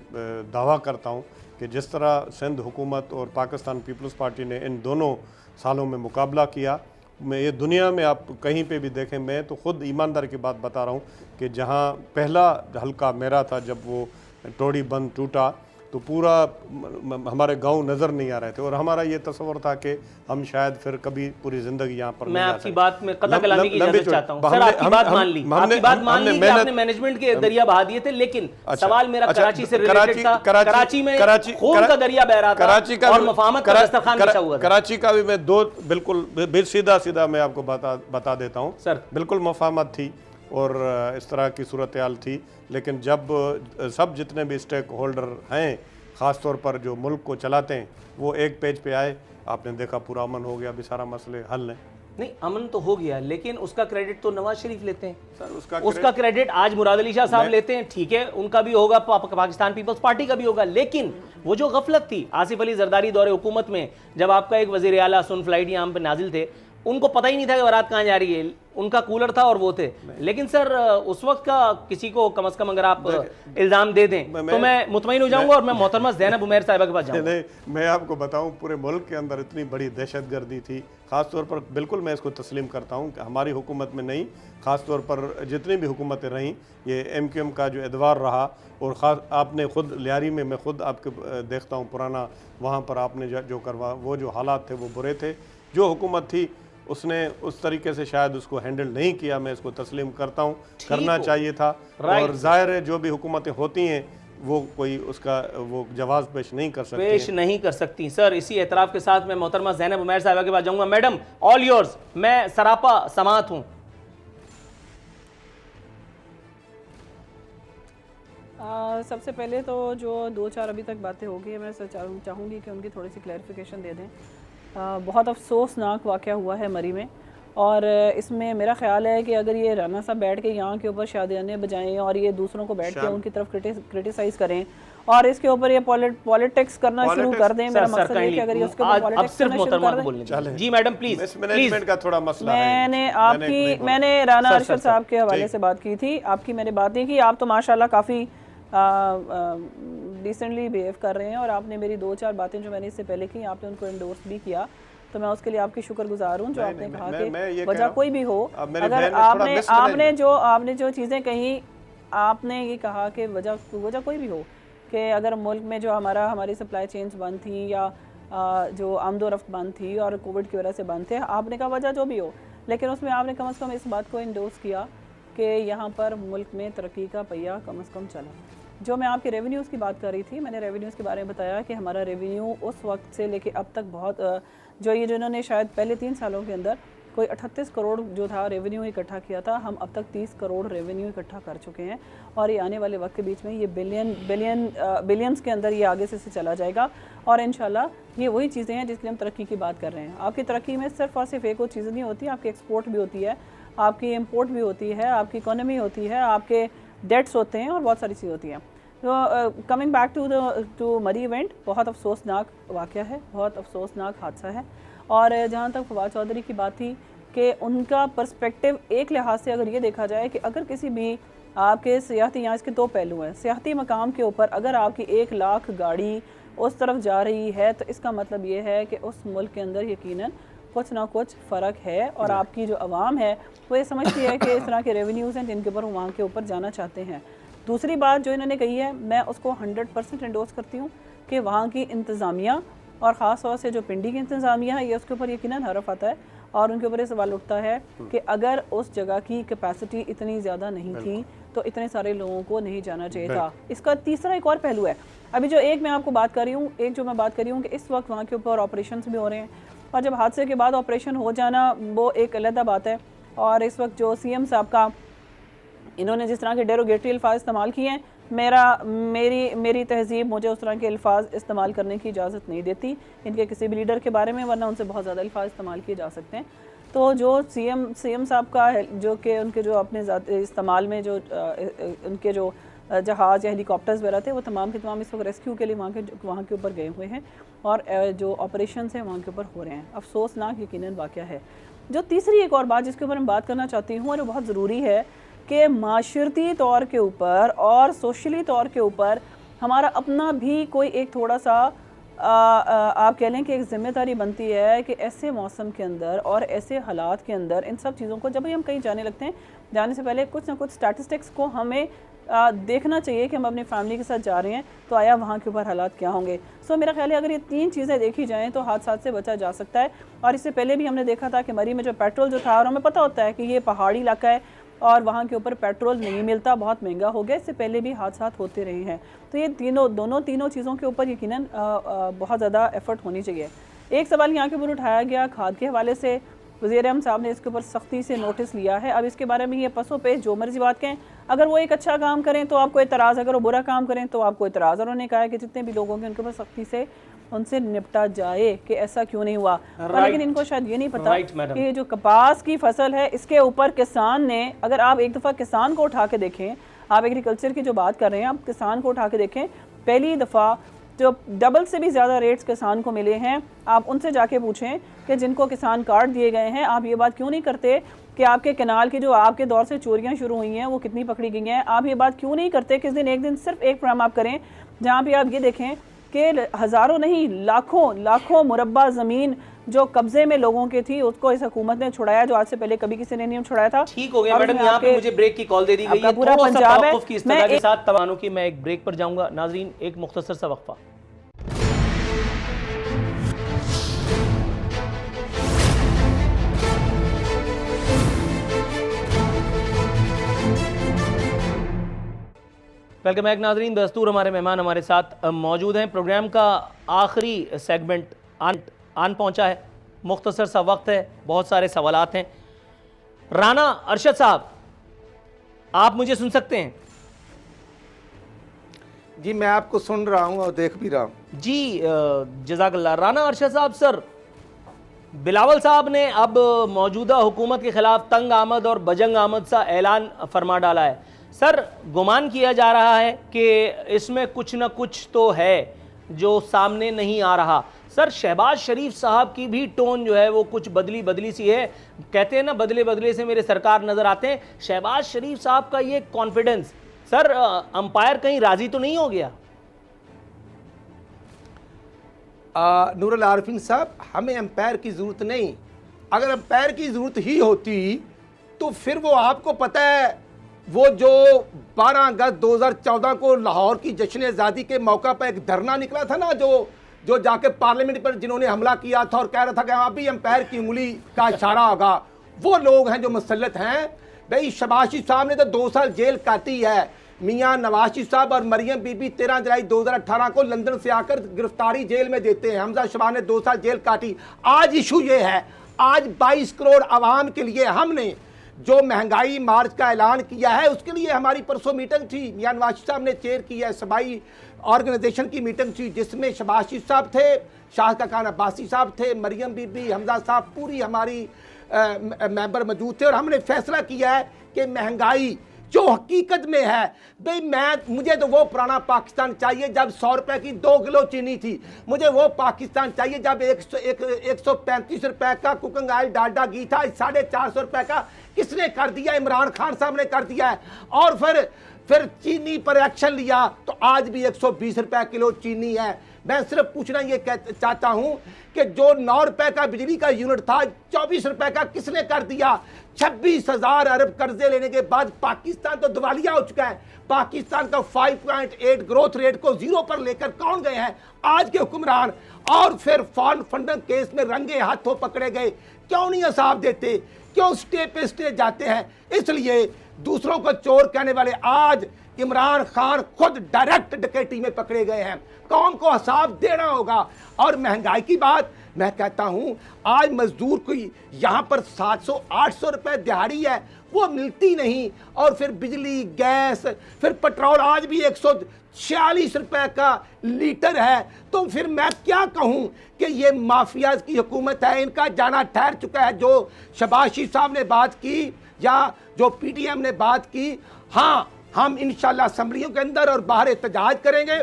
दावा करता हूँ कि जिस तरह सिंध हुकूमत और पाकिस्तान पीपल्स पार्टी ने इन दोनों सालों में मुकाबला किया, मैं ये दुनिया में आप कहीं पे भी देखें, मैं तो ख़ुद ईमानदारी की बात बता रहा हूँ कि जहाँ पहला हल्का मेरा था, जब वो टोड़ी बंद टूटा तो पूरा हमारे गांव नज़र नहीं आ रहे थे, और हमारा ये तस्वर था कि हम शायद फिर कभी पूरी ज़िंदगी यहाँ पर मैं आपकी बात में कतई कलामी की इजाज़त चाहता हूं। सर, आपकी बात मान ली, आपकी बात मान ली कि आपने मैनेजमेंट के दरिया बहा दिए थे, लेकिन सवाल मेरा कराची से रिलेटेड था। कराची में खून का दरिया बह रहा था और मफाहमत का दस्तरखान बिछा हुआ था। कराची का भी मैं दो बिल्कुल सीधा मैं आपको बता देता हूँ सर, बिल्कुल मफाहमत थी और इस तरह की सूरत हाल थी। लेकिन जब सब जितने भी स्टेक होल्डर हैं, ख़ास तौर पर जो मुल्क को चलाते हैं, वो एक पेज पे आए, आपने देखा पूरा अमन हो गया, अभी सारा मसले हल हैं। नहीं, अमन तो हो गया, लेकिन उसका क्रेडिट तो नवाज शरीफ लेते हैं सर, उसका क्रेडिट आज मुराद अली शाह साहब लेते हैं। ठीक है, उनका भी होगा, पाकिस्तान पीपल्स पार्टी का भी होगा, लेकिन वो जो गफलत थी आसिफ अली जरदारी दौरे हुकूमत में, जब आपका एक वज़ीर आला सुन फ्लाइट यहाँ पे नाजिल थे, उनको पता ही नहीं था कि बारात कहाँ जा रही है, उनका कूलर था और वो थे। लेकिन सर, उस वक्त का किसी को कम से कम अगर आप इल्ज़ाम दे दें तो मैं मुतमईन हो जाऊंगा और मैं मोहतरमा ज़ैनब उमैर साहिबा के पास जाऊंगा। नहीं, मैं आपको बताऊं, पूरे मुल्क के अंदर इतनी बड़ी दहशतगर्दी थी, ख़ास तौर पर बिल्कुल मैं इसको तस्लीम करता हूं कि हमारी हुकूमत में नहीं, ख़ास तौर पर जितनी भी हुकूमतें रहीं, ये MQM का जो एदवार रहा, और ख़ास आपने ख़ुद लियारी में, मैं ख़ुद आपके देखता हूँ पुराना, वहाँ पर आपने जो करवा, वो जो हालात थे वो बुरे थे। जो हुकूमत थी उसने उस तरीके से शायद उसको हैंडल नहीं किया, मैं इसको तस्लीम करता हूँ, करना चाहिए था। और जाहिर है जो भी हुकूमतें होती हैं वो कोई उसका वो जवाब पेश नहीं कर सकती। सर, इसी एतराफ़ के साथ मैं मोहतरमा ज़ैनब उमैर साहिबा के पास जाऊँगा। मैडम, ऑल योर्स, मैं सरापा समात हूँ। सबसे पहले तो जो 2-4 अभी तक बातें हो गई, मैं चाहूँगी कि उनकी थोड़ी सी क्लैरिफिकेशन दे दें। बहुत अफसोसनाक वाक़या हुआ है मरी में, और इसमें मेरा ख्याल है कि अगर ये राना साहब बैठ के यहाँ के ऊपर शादियाने बजाएं और ये दूसरों को बैठ के उनकी तरफ क्रिटिसाइज़ करें और इसके ऊपर ये पॉलिटिक्स करना शुरू कर दें, मेरा मकसद है कि अगर ये उसके ऊपर पॉलिटिक्स करना शुरू कर दें। जी मैडम, प्लीज, मैनेजमेंट का थोड़ा मसला है। मैंने राना अरशद साहब के हवाले से बात की थी, आपकी मैंने बात नहीं की। आप तो माशाल्लाह काफ़ी डिसेंटली बिहेव कर रहे हैं, और आपने मेरी 2-4 बातें जो मैंने इससे पहले की, आपने उनको एंडोर्स भी किया, तो मैं उसके लिए आपकी शुक्रगुजार हूँ। जो आपने कहा कि वजह कोई भी हो, अगर आपने जो चीज़ें कही, आपने ये कहा कि वजह कोई भी हो, कि अगर मुल्क में जो हमारी सप्लाई चेन्स बंद थी या जो आमदोरफ्त बंद थी और कोविड की वजह से बंद थे, आपने कहा वजह जो भी हो, लेकिन उसमें आपने कम से कम इस बात को इंडोर्स किया कि यहाँ पर मुल्क में तरक्की का पहिया कम से कम चला। जो मैं आपके रेवेन्यूज़ की बात कर रही थी, मैंने रेवेन्यूज़ के बारे में बताया कि हमारा रेवेन्यू उस वक्त से लेके अब तक बहुत जिन्होंने शायद पहले 3 सालों के अंदर कोई 38 करोड़ जो था रेवेन्यू इकट्ठा किया था, हम अब तक 30 करोड़ रेवेन्यू इकट्ठा कर चुके हैं, और ये आने वाले वक्त के बीच में ये बिलियंस के अंदर ये आगे से चला जाएगा। और इंशाल्लाह ये वही चीज़ें हैं जिसके लिए हम तरक्की की बात कर रहे हैं। आपकी तरक्की में सिर्फ और सिर्फ एक और चीज़ नहीं होती, आपकी एक्सपोर्ट भी होती है, आपकी इम्पोर्ट भी होती है, आपकी इकोनॉमी होती है, आपके डेट्स होते हैं, और बहुत सारी चीज़ होती हैं। तो कमिंग बैक टू मरी इवेंट, बहुत अफसोसनाक वाक़या है, बहुत अफसोसनाक हादसा है। और जहाँ तक फवाद चौधरी की बात थी कि उनका पर्सपेक्टिव एक लिहाज से अगर ये देखा जाए कि अगर किसी भी आपके सियाहती, यहाँ इसके 2 पहलू हैं, सियाहती मकाम के ऊपर अगर आपकी 1 लाख गाड़ी उस तरफ जा रही है, तो इसका मतलब ये है कि उस मुल्क के अंदर यकीनन कुछ ना कुछ फ़र्क है, और आपकी जो आवाम है वो ये समझती है कि इस तरह के रेवेन्यूज़ हैं जिनके ऊपर वहाँ के ऊपर जाना चाहते हैं। दूसरी बात जो इन्होंने कही है, मैं उसको 100% एंडोर्स करती हूँ कि वहाँ की इंतज़ामिया और ख़ास तौर से जो पिंडी की इंतज़ामिया है, ये उसके ऊपर यकीनन हरफ आता है, और उनके ऊपर ये सवाल उठता है कि अगर उस जगह की कैपेसिटी इतनी ज़्यादा नहीं थी तो इतने सारे लोगों को नहीं जाना चाहिए था। इसका तीसरा एक और पहलू है, अभी जो एक मैं आपको बात कर रही हूँ, कि इस वक्त वहाँ के ऊपर ऑपरेशन भी हो रहे हैं, और जब हादसे के बाद ऑपरेशन हो जाना वो एक अलग बात है, और इस वक्त जो CM साहब का इन्होंने जिस तरह के डेरोगेटरी अल्फाज इस्तेमाल किए हैं, मेरी तहजीब मुझे उस तरह के अल्फाज इस्तेमाल करने की इजाज़त नहीं देती इनके किसी भी लीडर के बारे में, वरना उनसे बहुत ज़्यादा अल्फाज इस्तेमाल किए जा सकते हैं। तो जो CM साहब का जो कि उनके जो अपने इस्तेमाल में जो उनके जो जहाज़ या हेलीकॉप्टर्स वगैरह थे, वो तमाम के तमाम इस वक्त रेस्क्यू के लिए वहाँ के ऊपर गए हुए हैं और जो ऑपरेशन हैं वहाँ के ऊपर हो रहे हैं। अफसोसनाक यकीनन वाक़या है। जो तीसरी एक और बात जिसके ऊपर मैं बात करना चाहती हूँ और जो बहुत ज़रूरी है कि माशरती तौर के ऊपर और सोशली तौर के ऊपर हमारा अपना भी कोई एक थोड़ा सा आप कह लें कि एक ज़िम्मेदारी बनती है कि ऐसे मौसम के अंदर और ऐसे हालात के अंदर इन सब चीज़ों को जब भी हम कहीं जाने लगते हैं, जाने से पहले कुछ ना कुछ स्टैटिस्टिक्स को हमें देखना चाहिए कि हम अपनी फैमिली के साथ जा रहे हैं तो आया वहाँ के ऊपर हालात क्या होंगे। सो मेरा ख्याल है अगर ये 3 चीज़ें देखी जाएँ तो हादसा से बचा जा सकता है। और इससे पहले भी हमने देखा था कि मरी में जो पेट्रोल जो था, और हमें पता होता है कि ये पहाड़ी इलाका है और वहाँ के ऊपर पेट्रोल नहीं मिलता, बहुत महंगा हो गया, इससे पहले भी हादसा होते रहे हैं। तो ये तीनों चीज़ों के ऊपर यकीनन बहुत ज़्यादा एफर्ट होनी चाहिए। एक सवाल यहाँ के ऊपर उठाया गया खाद के हवाले से, वज़ीर-ए-आज़म साहब ने इसके ऊपर सख्ती से नोटिस लिया है। अब इसके बारे में ये पसो पे जो मर्जी बात कहें, अगर वो एक अच्छा काम करें तो आपको एतराज़, अगर वो बुरा काम करें तो आपको एतराज़। और उन्होंने कहा है कि जितने भी लोगों के उनके ऊपर सख्ती से उनसे निपटा जाए कि ऐसा क्यों नहीं हुआ। लेकिन इनको शायद ये नहीं पता कि ये जो कपास की फसल है इसके ऊपर किसान ने, अगर आप एक दफ़ा किसान को उठा के देखें, आप एग्रीकल्चर की जो बात कर रहे हैं, आप किसान को उठा के देखें, पहली दफ़ा जो डबल से भी ज़्यादा रेट्स किसान को मिले हैं। आप उनसे जाके पूछें कि जिनको किसान कार्ड दिए गए हैं, आप ये बात क्यों नहीं करते कि आपके कनाल की जो आपके दौर से चोरियां शुरू हुई हैं वो कितनी पकड़ी गई हैं। आप ये बात क्यों नहीं करते कि एक दिन सिर्फ एक प्रोग्राम आप करें जहाँ पे आप ये देखें कि हज़ारों नहीं लाखों मुरब्बा ज़मीन जो कब्जे में लोगों की थी उसको इस हुकूमत ने छुड़ाया, जो आज से पहले कभी किसी ने नहीं छुड़ाया था। ठीक हो गया मैडम, यहाँ पे मुझे ब्रेक की कॉल दे दी गई है। पूरा पंजाब है की इस्तदा के साथ तवानों की मैं एक ब्रेक पर जाऊंगा। नाजरीन, एक मुख्तसर सा वक्फा। वेलकम बैक नाजरीन। दस्तूर हमारे मेहमान हमारे साथ मौजूद हैं। प्रोग्राम का आखिरी सेगमेंट आन पहुंचा है, मुख्तसर सा वक्त है, बहुत सारे सवालात हैं। राना अरशद साहब, आप मुझे सुन सकते हैं? जी, मैं आपको सुन रहा हूं और देख भी रहा हूं। जी, जज़ाकल्लाह। राना अरशद साहब, सर बिलावल साहब ने अब मौजूदा हुकूमत के खिलाफ तंग आमद और बजंग आमद सा ऐलान फरमा डाला है। सर, गुमान किया जा रहा है कि इसमें कुछ न कुछ तो है जो सामने नहीं आ रहा। सर, शहबाज शरीफ साहब की भी टोन जो है वो कुछ बदली सी है। कहते हैं ना, बदले से मेरे सरकार नज़र आते हैं। शहबाज शरीफ साहब का ये कॉन्फिडेंस, सर अंपायर कहीं राजी तो नहीं हो गया? नूरुल आरिफीन साहब, हमें अंपायर की ज़रूरत नहीं। अगर अंपायर की ज़रूरत ही होती तो फिर वो आपको पता है, वो जो 12 अगस्त 2014 को लाहौर की जश्न आज़ादी के मौका पर एक धरना निकला था ना, जो जाके पार्लियामेंट पर जिन्होंने हमला किया था और कह रहा था कि अभी अंपायर की उंगली का इशारा होगा, वो लोग हैं जो मुसल्लत हैं। भाई, शहबाज शरीफ साहब ने तो 2 साल जेल काटी है। मियाँ नवाज शरीफ साहब और मरियम बीबी 13 जुलाई 2018 को लंदन से आकर गिरफ्तारी जेल में देते हैं। हमजा शबान ने 2 साल जेल काटी। आज इशू ये है, आज 22 करोड़ आवाम के लिए हमने जो महंगाई मार्च का ऐलान किया है, उसके लिए हमारी परसों मीटिंग थी। मियाँ नवाज शरीफ साहब ने चेयर किया है, सबाई ऑर्गेनाइजेशन की मीटिंग थी, जिसमें शहबाज शरीफ साहब थे, शाह खान अब्बासी साहब थे, मरियम बीबी, हमजा साहब, पूरी हमारी मेंबर मौजूद थे। और हमने फैसला किया है कि महंगाई जो हकीकत में है, भाई मुझे तो वो पुराना पाकिस्तान चाहिए जब 100 रुपए की 2 किलो चीनी थी। मुझे वो पाकिस्तान चाहिए जब 135 रुपए का कुकिंग ऑयल डालडा घी था। 450 रुपए का किसने कर दिया? इमरान खान साहब ने कर दिया है। और फिर चीनी पर एक्शन लिया तो आज भी 120 रुपए किलो चीनी है। मैं सिर्फ पूछना ये चाहता हूं कि जो 9 रुपए का बिजली का यूनिट था 24 रुपए का किसने कर दिया? 26,000 अरब कर्जे लेने के बाद पाकिस्तान तो दिवालिया हो चुका है। पाकिस्तान का 5.8 ग्रोथ रेट को 0 पर लेकर कौन गए हैं? आज के हुक्मरान। और फिर फॉरेन फंडिंग केस में रंगे हाथों पकड़े गए। क्यों नहीं हिसाब देते? क्यों स्टे पे स्टे जाते हैं? इसलिए दूसरों को चोर कहने वाले आज इमरान खान खुद डायरेक्ट डकैती में पकड़े गए हैं, कौम को हिसाब देना होगा। और महंगाई की बात मैं कहता हूं, आज मजदूर को यहां पर 700-800 रुपए दिहाड़ी है, वो मिलती नहीं। और फिर बिजली, गैस, फिर पेट्रोल आज भी 146 रुपए का लीटर है। तो फिर मैं क्या कहूं कि ये माफिया की हुकूमत है, इनका जाना ठहर चुका है। जो शहबाज शरीफ साहब ने बात की या जो PTM ने बात की, हाँ हम इंशाल्लाह असम्बलियों के अंदर और बाहर एहतजाज करेंगे।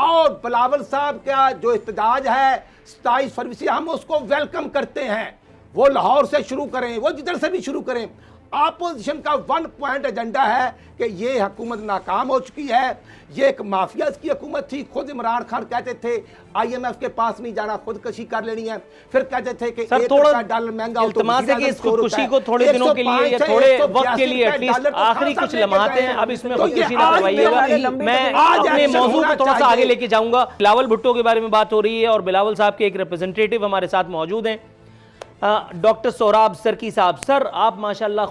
और बिलावल साहब का जो एहतजाज है 27 फरवरी से, हम उसको वेलकम करते हैं। वो लाहौर से शुरू करें, वो जिधर से भी शुरू करें। अपोजिशन का 1 पॉइंट एजेंडा है कि ये हुकूमत नाकाम हो चुकी है, ये एक माफिया की हुकूमत थी। खुद इमरान खान कहते थे IMF के पास नहीं जाना, खुदकशी कर लेनी है। फिर कहते थे कि $1 महंगा हो तो इल्तिमास है कि इस खुदकुशी को थोड़े दिनों के लिए या थोड़े वक्त के लिए एटलीस्ट आखिरी कुछ लम्हाते हैं, अब इसमें खुदकुशी ना करवाइएगा। मैं अपने मौजू को थोड़ा सा आगे लेके जाऊंगा। बिलावल भुट्टो के बारे में बात हो रही है और बिलावल साहब के एक रिप्रेजेंटेटिव हमारे साथ मौजूद हैं, डॉक्टर सोहराब सरकी साहब। सर आप माशाल्लाह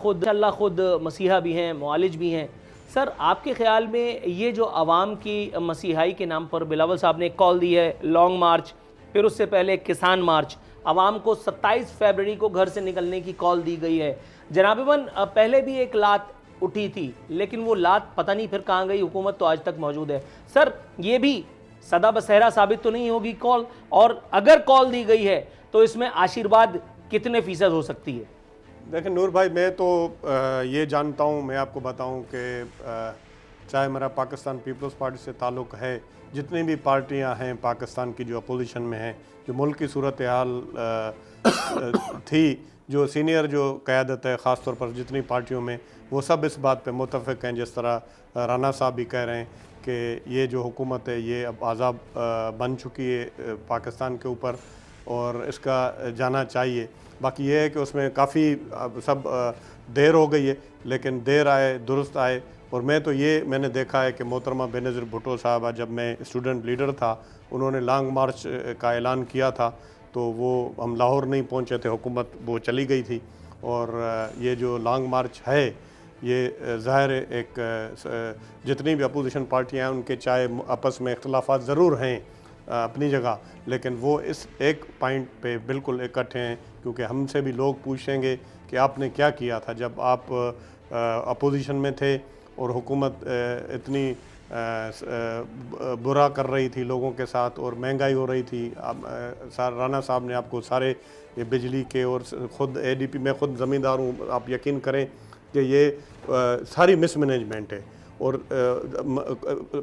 खुद मसीहा भी हैं, मुआलिज भी हैं। सर आपके ख्याल में ये जो आवाम की मसीहाई के नाम पर बिलावल साहब ने एक कॉल दी है, लॉन्ग मार्च, फिर उससे पहले किसान मार्च, आवाम को 27 फरवरी को घर से निकलने की कॉल दी गई है। जनाबन पहले भी एक लात उठी थी, लेकिन वो लात पता नहीं फिर कहाँ गई, हुकूमत तो आज तक मौजूद है। सर ये भी सदा बसेरा साबित तो नहीं होगी कॉल, और अगर कॉल दी गई है तो इसमें आशीर्वाद कितने फीसद हो सकती है? देखिए नूर भाई, मैं तो ये जानता हूँ, मैं आपको बताऊँ कि चाहे मेरा पाकिस्तान पीपल्स पार्टी से ताल्लुक़ है, जितनी भी पार्टियाँ हैं पाकिस्तान की जो अपोजिशन में हैं, जो मुल्क की सूरत हाल थी, जो सीनियर जो क़यादत है ख़ास तौर पर जितनी पार्टियों में, वो सब इस बात पे मुत्तफ़िक़ हैं। जिस तरह राना साहब भी कह रहे हैं कि ये जो हुकूमत है ये अब आज़ाब बन चुकी है पाकिस्तान के ऊपर और इसका जाना चाहिए। बाकी ये है कि उसमें काफ़ी सब देर हो गई है, लेकिन देर आए दुरुस्त आए। और मैं तो ये मैंने देखा है कि मोहतरमा बेनज़ीर भुट्टो साहब, जब मैं स्टूडेंट लीडर था, उन्होंने लॉन्ग मार्च का ऐलान किया था, तो वो हम लाहौर नहीं पहुँचे थे, हुकूमत वो चली गई थी। और ये जो लॉन्ग मार्च है ये ज़ाहिर एक जितनी भी अपोजिशन पार्टियाँ हैं उनके चाहे आपस में इख्तलाफात ज़रूर हैं अपनी जगह, लेकिन वो इस एक पॉइंट पे बिल्कुल इकट्ठे हैं, क्योंकि हमसे भी लोग पूछेंगे कि आपने क्या किया था जब आप अपोजिशन में थे और हुकूमत इतनी बुरा कर रही थी लोगों के साथ और महंगाई हो रही थी। राना साहब ने आपको सारे ये बिजली के और ख़ुद ADP, मैं ख़ुद ज़मींदार हूँ, आप यकीन करें कि ये सारी मिसमैनेजमेंट है। और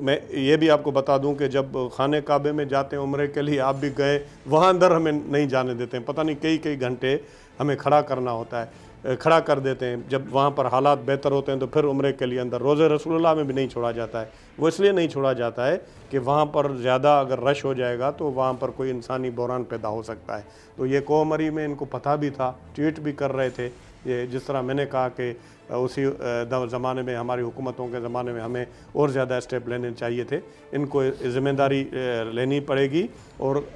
मैं ये भी आपको बता दूं कि जब खाने काबे में जाते हैं उम्रे के लिए, आप भी गए, वहाँ अंदर हमें नहीं जाने देते हैं, पता नहीं कई घंटे हमें खड़ा करना होता है, खड़ा कर देते हैं। जब वहाँ पर हालात बेहतर होते हैं तो फिर उम्रे के लिए अंदर रोज़े रसूलुल्लाह में भी नहीं छोड़ा जाता है। वो इसलिए नहीं छोड़ा जाता है कि वहाँ पर ज़्यादा अगर रश हो जाएगा तो वहाँ पर कोई इंसानी बहरान पैदा हो सकता है। तो ये कोमरी में इनको पता भी था, ट्वीट भी कर रहे थे। ये जिस तरह मैंने कहा कि उसी ज़माने में, हमारी हुकूमतों के ज़माने में हमें और ज़्यादा स्टेप लेने चाहिए थे, इनको ज़िम्मेदारी लेनी पड़ेगी। और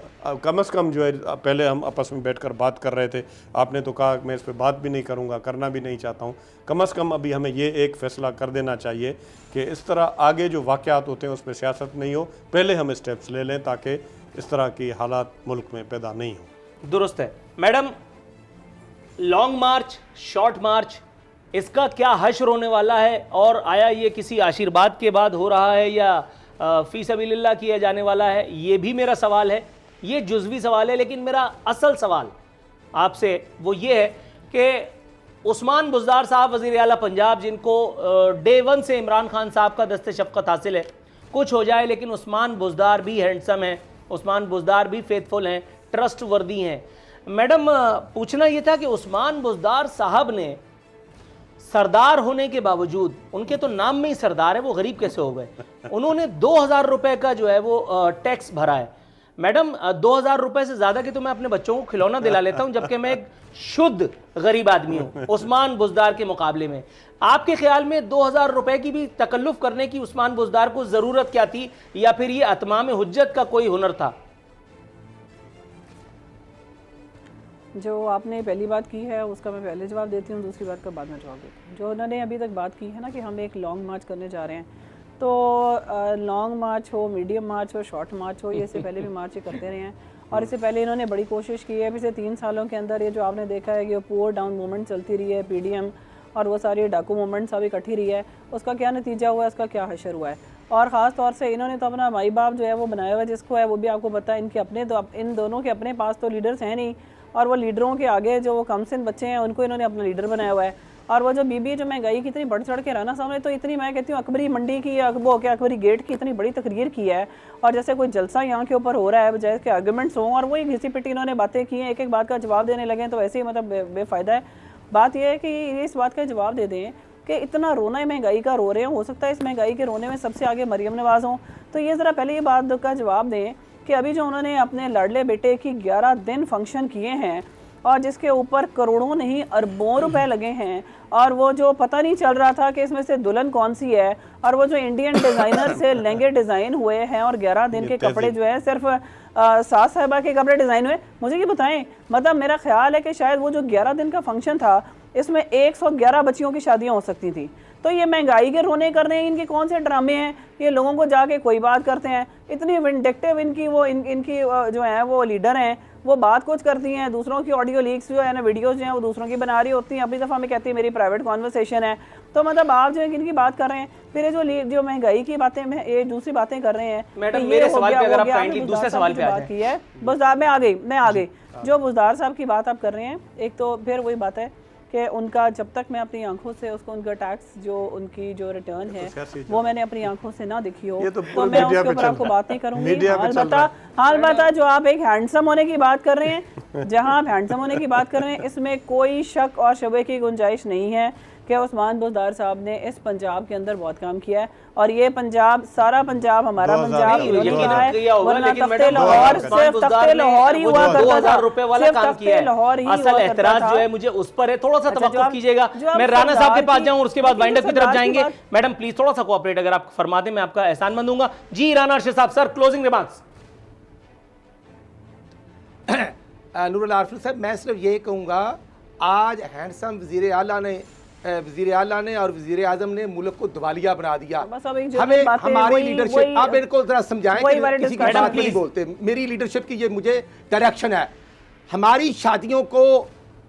कम से कम जो है, पहले हम आपस में बैठकर बात कर रहे थे, आपने तो कहा मैं इस पर बात भी नहीं करूँगा, करना भी नहीं चाहता हूँ। कम से कम अभी हमें ये एक फ़ैसला कर देना चाहिए कि इस तरह आगे जो वाक़यात होते हैं उस पर सियासत नहीं हो, पहले हम स्टेप्स ले लें ताकि इस तरह की हालात मुल्क में पैदा नहीं हो। दुरुस्त है। मैडम, लॉन्ग मार्च, शॉर्ट मार्च, इसका क्या हश्र होने वाला है? और आया ये किसी आशीर्वाद के बाद हो रहा है या फ़ी सबीलिल्लाह किया जाने वाला है? ये भी मेरा सवाल है। ये जुज़वी सवाल है, लेकिन मेरा असल सवाल आपसे वो ये है कि उस्मान बुज़दार साहब वज़ीर आला पंजाब, जिनको डे 1 से इमरान खान साहब का दस्ते शफ़क़त हासिल है, कुछ हो जाए लेकिन उस्मान बुज़दार भी हैंडसम हैं, उस्मान बुज़दार भी फेथफुल हैं, ट्रस्ट वर्दी हैं। मैडम, पूछना ये था कि उस्मान बुज़दार साहब ने सरदार होने के बावजूद, उनके तो नाम में ही सरदार है, वो गरीब कैसे हो गए? उन्होंने 2000 रुपये का जो है वो टैक्स भरा है। मैडम, 2000 रुपये से ज़्यादा के तो मैं अपने बच्चों को खिलौना दिला लेता हूं, जबकि मैं एक शुद्ध गरीब आदमी हूं उस्मान बुज़दार के मुकाबले में। आपके ख्याल में 2000 रुपये की भी तकल्लुफ़ करने की उस्मान बुज़दार को ज़रूरत क्या थी, या फिर ये अतमाम हुज्जत का कोई हुनर था? जो आपने पहली बात की है उसका मैं पहले जवाब देती हूँ, दूसरी बात का बाद में जवाब देती हूँ। जो उन्होंने अभी तक बात की है ना कि हम एक लॉन्ग मार्च करने जा रहे हैं, तो लॉन्ग मार्च हो, मीडियम मार्च हो, शॉर्ट मार्च हो, ये इससे पहले भी मार्च करते रहे हैं और इससे पहले इन्होंने बड़ी कोशिश की है। पिछले 3 सालों के अंदर ये जो आपने देखा है कि पुअर डाउन मूवमेंट चलती रही है, पीडीएम और वो सारी डाकू मूवमेंट सब इकट्ठी रही है, उसका क्या नतीजा हुआ है, उसका क्या हशर हुआ है। और ख़ास तौर से इन्होंने तो अपना माई बाप जो है वो बनाया हुआ है, जिसको है वो भी आपको पता है। इनके अपने तो इन दोनों के अपने पास तो लीडर्स हैं नहीं, और वो लीडरों के आगे जो वो कमसिन बच्चे हैं उनको इन्होंने अपना लीडर बनाया हुआ है। और वो जो बीबी जो महंगाई की इतनी बढ़ चढ़ के राना साहब ने तो इतनी, मैं कहती हूँ अकबरी मंडी की वो क्या अकबरी गेट की इतनी बड़ी तकरीर की है, और जैसे कोई जलसा यहाँ के ऊपर हो रहा है बजाय के आर्गूमेंट्स हों, और वही घिसी पिटी इन्होंने बातें की हैं, एक एक बात का जवाब देने लगे तो वैसे ही मतलब बेफ़ायदा है। बात यह है कि इस बात का जवाब दे दें कि इतना रोना है, महंगाई का रो रहे हो सकता है इस महंगाई के रोने में सबसे आगे मरियम नवाज़ हों, तो ये ज़रा पहले ये बात का जवाब दें कि अभी जो उन्होंने अपने लाडले बेटे की 11 दिन फंक्शन किए हैं और जिसके ऊपर करोड़ों नहीं अरबों रुपए लगे हैं, और वो जो पता नहीं चल रहा था कि इसमें से दुल्हन कौन सी है, और वो जो इंडियन डिज़ाइनर से लहंगे डिज़ाइन हुए हैं और 11 दिन के कपड़े जो है सिर्फ सास साहिबा के कपड़े डिज़ाइन हुए। मुझे ये बताएं, मतलब मेरा ख्याल है कि शायद वो जो 11 दिन का फंक्शन था इसमें 111 बच्चियों की शादियाँ हो सकती थी। तो ये महंगाई के रोने कर रहे हैं, इनके कौन से ड्रामे हैं, ये लोगों को जाके कोई बात करते हैं, इतनी विंडिक्टिव इनकी वो इनकी जो है वो लीडर हैं, वो बात कुछ करती हैं, दूसरों की ऑडियो लीक्स जो है ना, वीडियोस जो हैं वो दूसरों की बना रही होती हैं, अपनी दफ़ा में कहती है मेरी प्राइवेट कॉन्वर्सेशन है। तो मतलब आप जो है इनकी बात कर रहे हैं, फिर ये जो महंगाई की बातें ये दूसरी बातें कर रहे हैं। मैडम मेरे सवाल पे अगर आप काइंडली दूसरे सवाल पे आ जाएं। बुज़दार मैं आ गई जो बुज़दार साहब की बात आप कर रहे हैं, एक तो फिर वही बात है कि उनका जब तक मैं अपनी आंखों से उसको उनका टैक्स जो उनकी जो रिटर्न है वो मैंने अपनी आंखों से ना देखी हो तो मैं उसके ऊपर आपको बात नहीं करूंगी। हाल बता जो आप एक हैंडसम होने की बात कर रहे हैं, जहां आप हैंडसम होने की बात कर रहे हैं इसमें कोई शक और शबे की गुंजाइश नहीं है कि उस्मान बुज़दार साहब ने इस पंजाब के अंदर बहुत काम किया है, और ये पंजाब सारा पंजाब हमारा पंजाब इन्होंने किया है, वरना तख्ते लाहौर सिर्फ तख्ते लाहौर ही हुआ करता था, 2000 रुपए वाला काम किया है। असल एतराज जो है मुझे उस पर है, थोड़ा सा तवक्कुफ कीजिएगा, मैं राना साहब के पास जाऊं और उसके बाद वाइंड अप की तरफ जाएंगे। मैडम प्लीज थोड़ा सा कोऑपरेट अगर आप फरमा दें, मैं आपका एहसानमंद दूंगा। जी राना अरशद साहब, सर क्लोजिंग रिमार्क्स। नूरुल आरिफिन साहब, मैं सिर्फ ये कहूँगा, आज हैंडसम वज़ीर आला ने और वज़ीर आज़म ने मुल्क को दिवालिया बना दिया। हमें हमारी लीडरशिप, आप मेरे को जरा समझाएं कि किसी की बात नहीं बोलते, मेरी लीडरशिप की ये मुझे डायरेक्शन है। हमारी शादियों को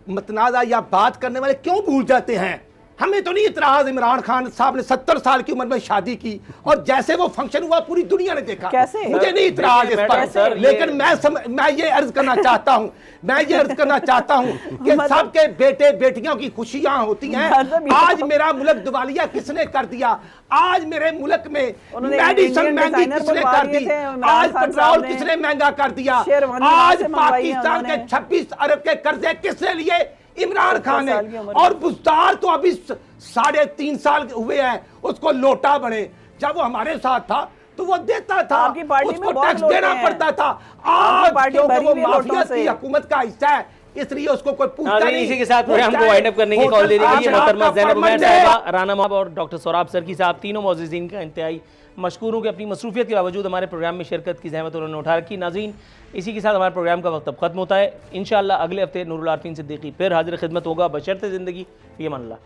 मतनाज़ा या बात करने वाले क्यों भूल जाते हैं? हमें तो नहीं इतराज, इमरान खान साहब ने 70 साल की उम्र में शादी की और जैसे वो फंक्शन हुआ पूरी दुनिया ने देखा। कैसे? मुझे नहीं इतराज इस पर, लेकिन मैं ये अर्ज करना चाहता हूँ कि सबके बेटे बेटियों की खुशियां होती हैं। आज मेरा मुल्क दिवालिया किसने कर दिया? आज मेरे मुल्क में मेडिसिन महंगी किसने कर दी? आज पेट्रोल किसने महंगा कर दिया? आज पाकिस्तान के 26 अरब के कर्जे किसने लिए? इमरान खान है। और बुज़दार तो अभी 3.5 साल हुए हैं, उसको लोटा बने। जब वो हमारे साथ था तो वो देता था, उसको टैक्स देना पड़ता था। आज क्योंकि वो माफिया की हुकूमत का हिस्सा है इसलिए उसको कोई पूछता नहीं। इसी के साथ प्रोग्राम को वाइंड अप करने की कॉल दे रही है मोहतरमा ज़ैनब उमैर साहिबा, राना महब और डॉक्टर सोराब सरकी साहब, तीनों मौजूदीन का इंतहाई मशकूर हूँ कि अपनी मसरूफियत के बावजूद हमारे प्रोग्राम में शिरकत की ज़हमत उन्होंने उठा रखी। नाज़रीन, इसी के साथ हमारे प्रोग्राम का वक्त अब ख़त्म होता है। इंशाअल्लाह अगले हफ्ते नूरुल आरिफीन सिद्दीकी फिर हाजिर खिदमत होगा, बशर्ते ज़िंदगी फ़ी अमान अल्लाह।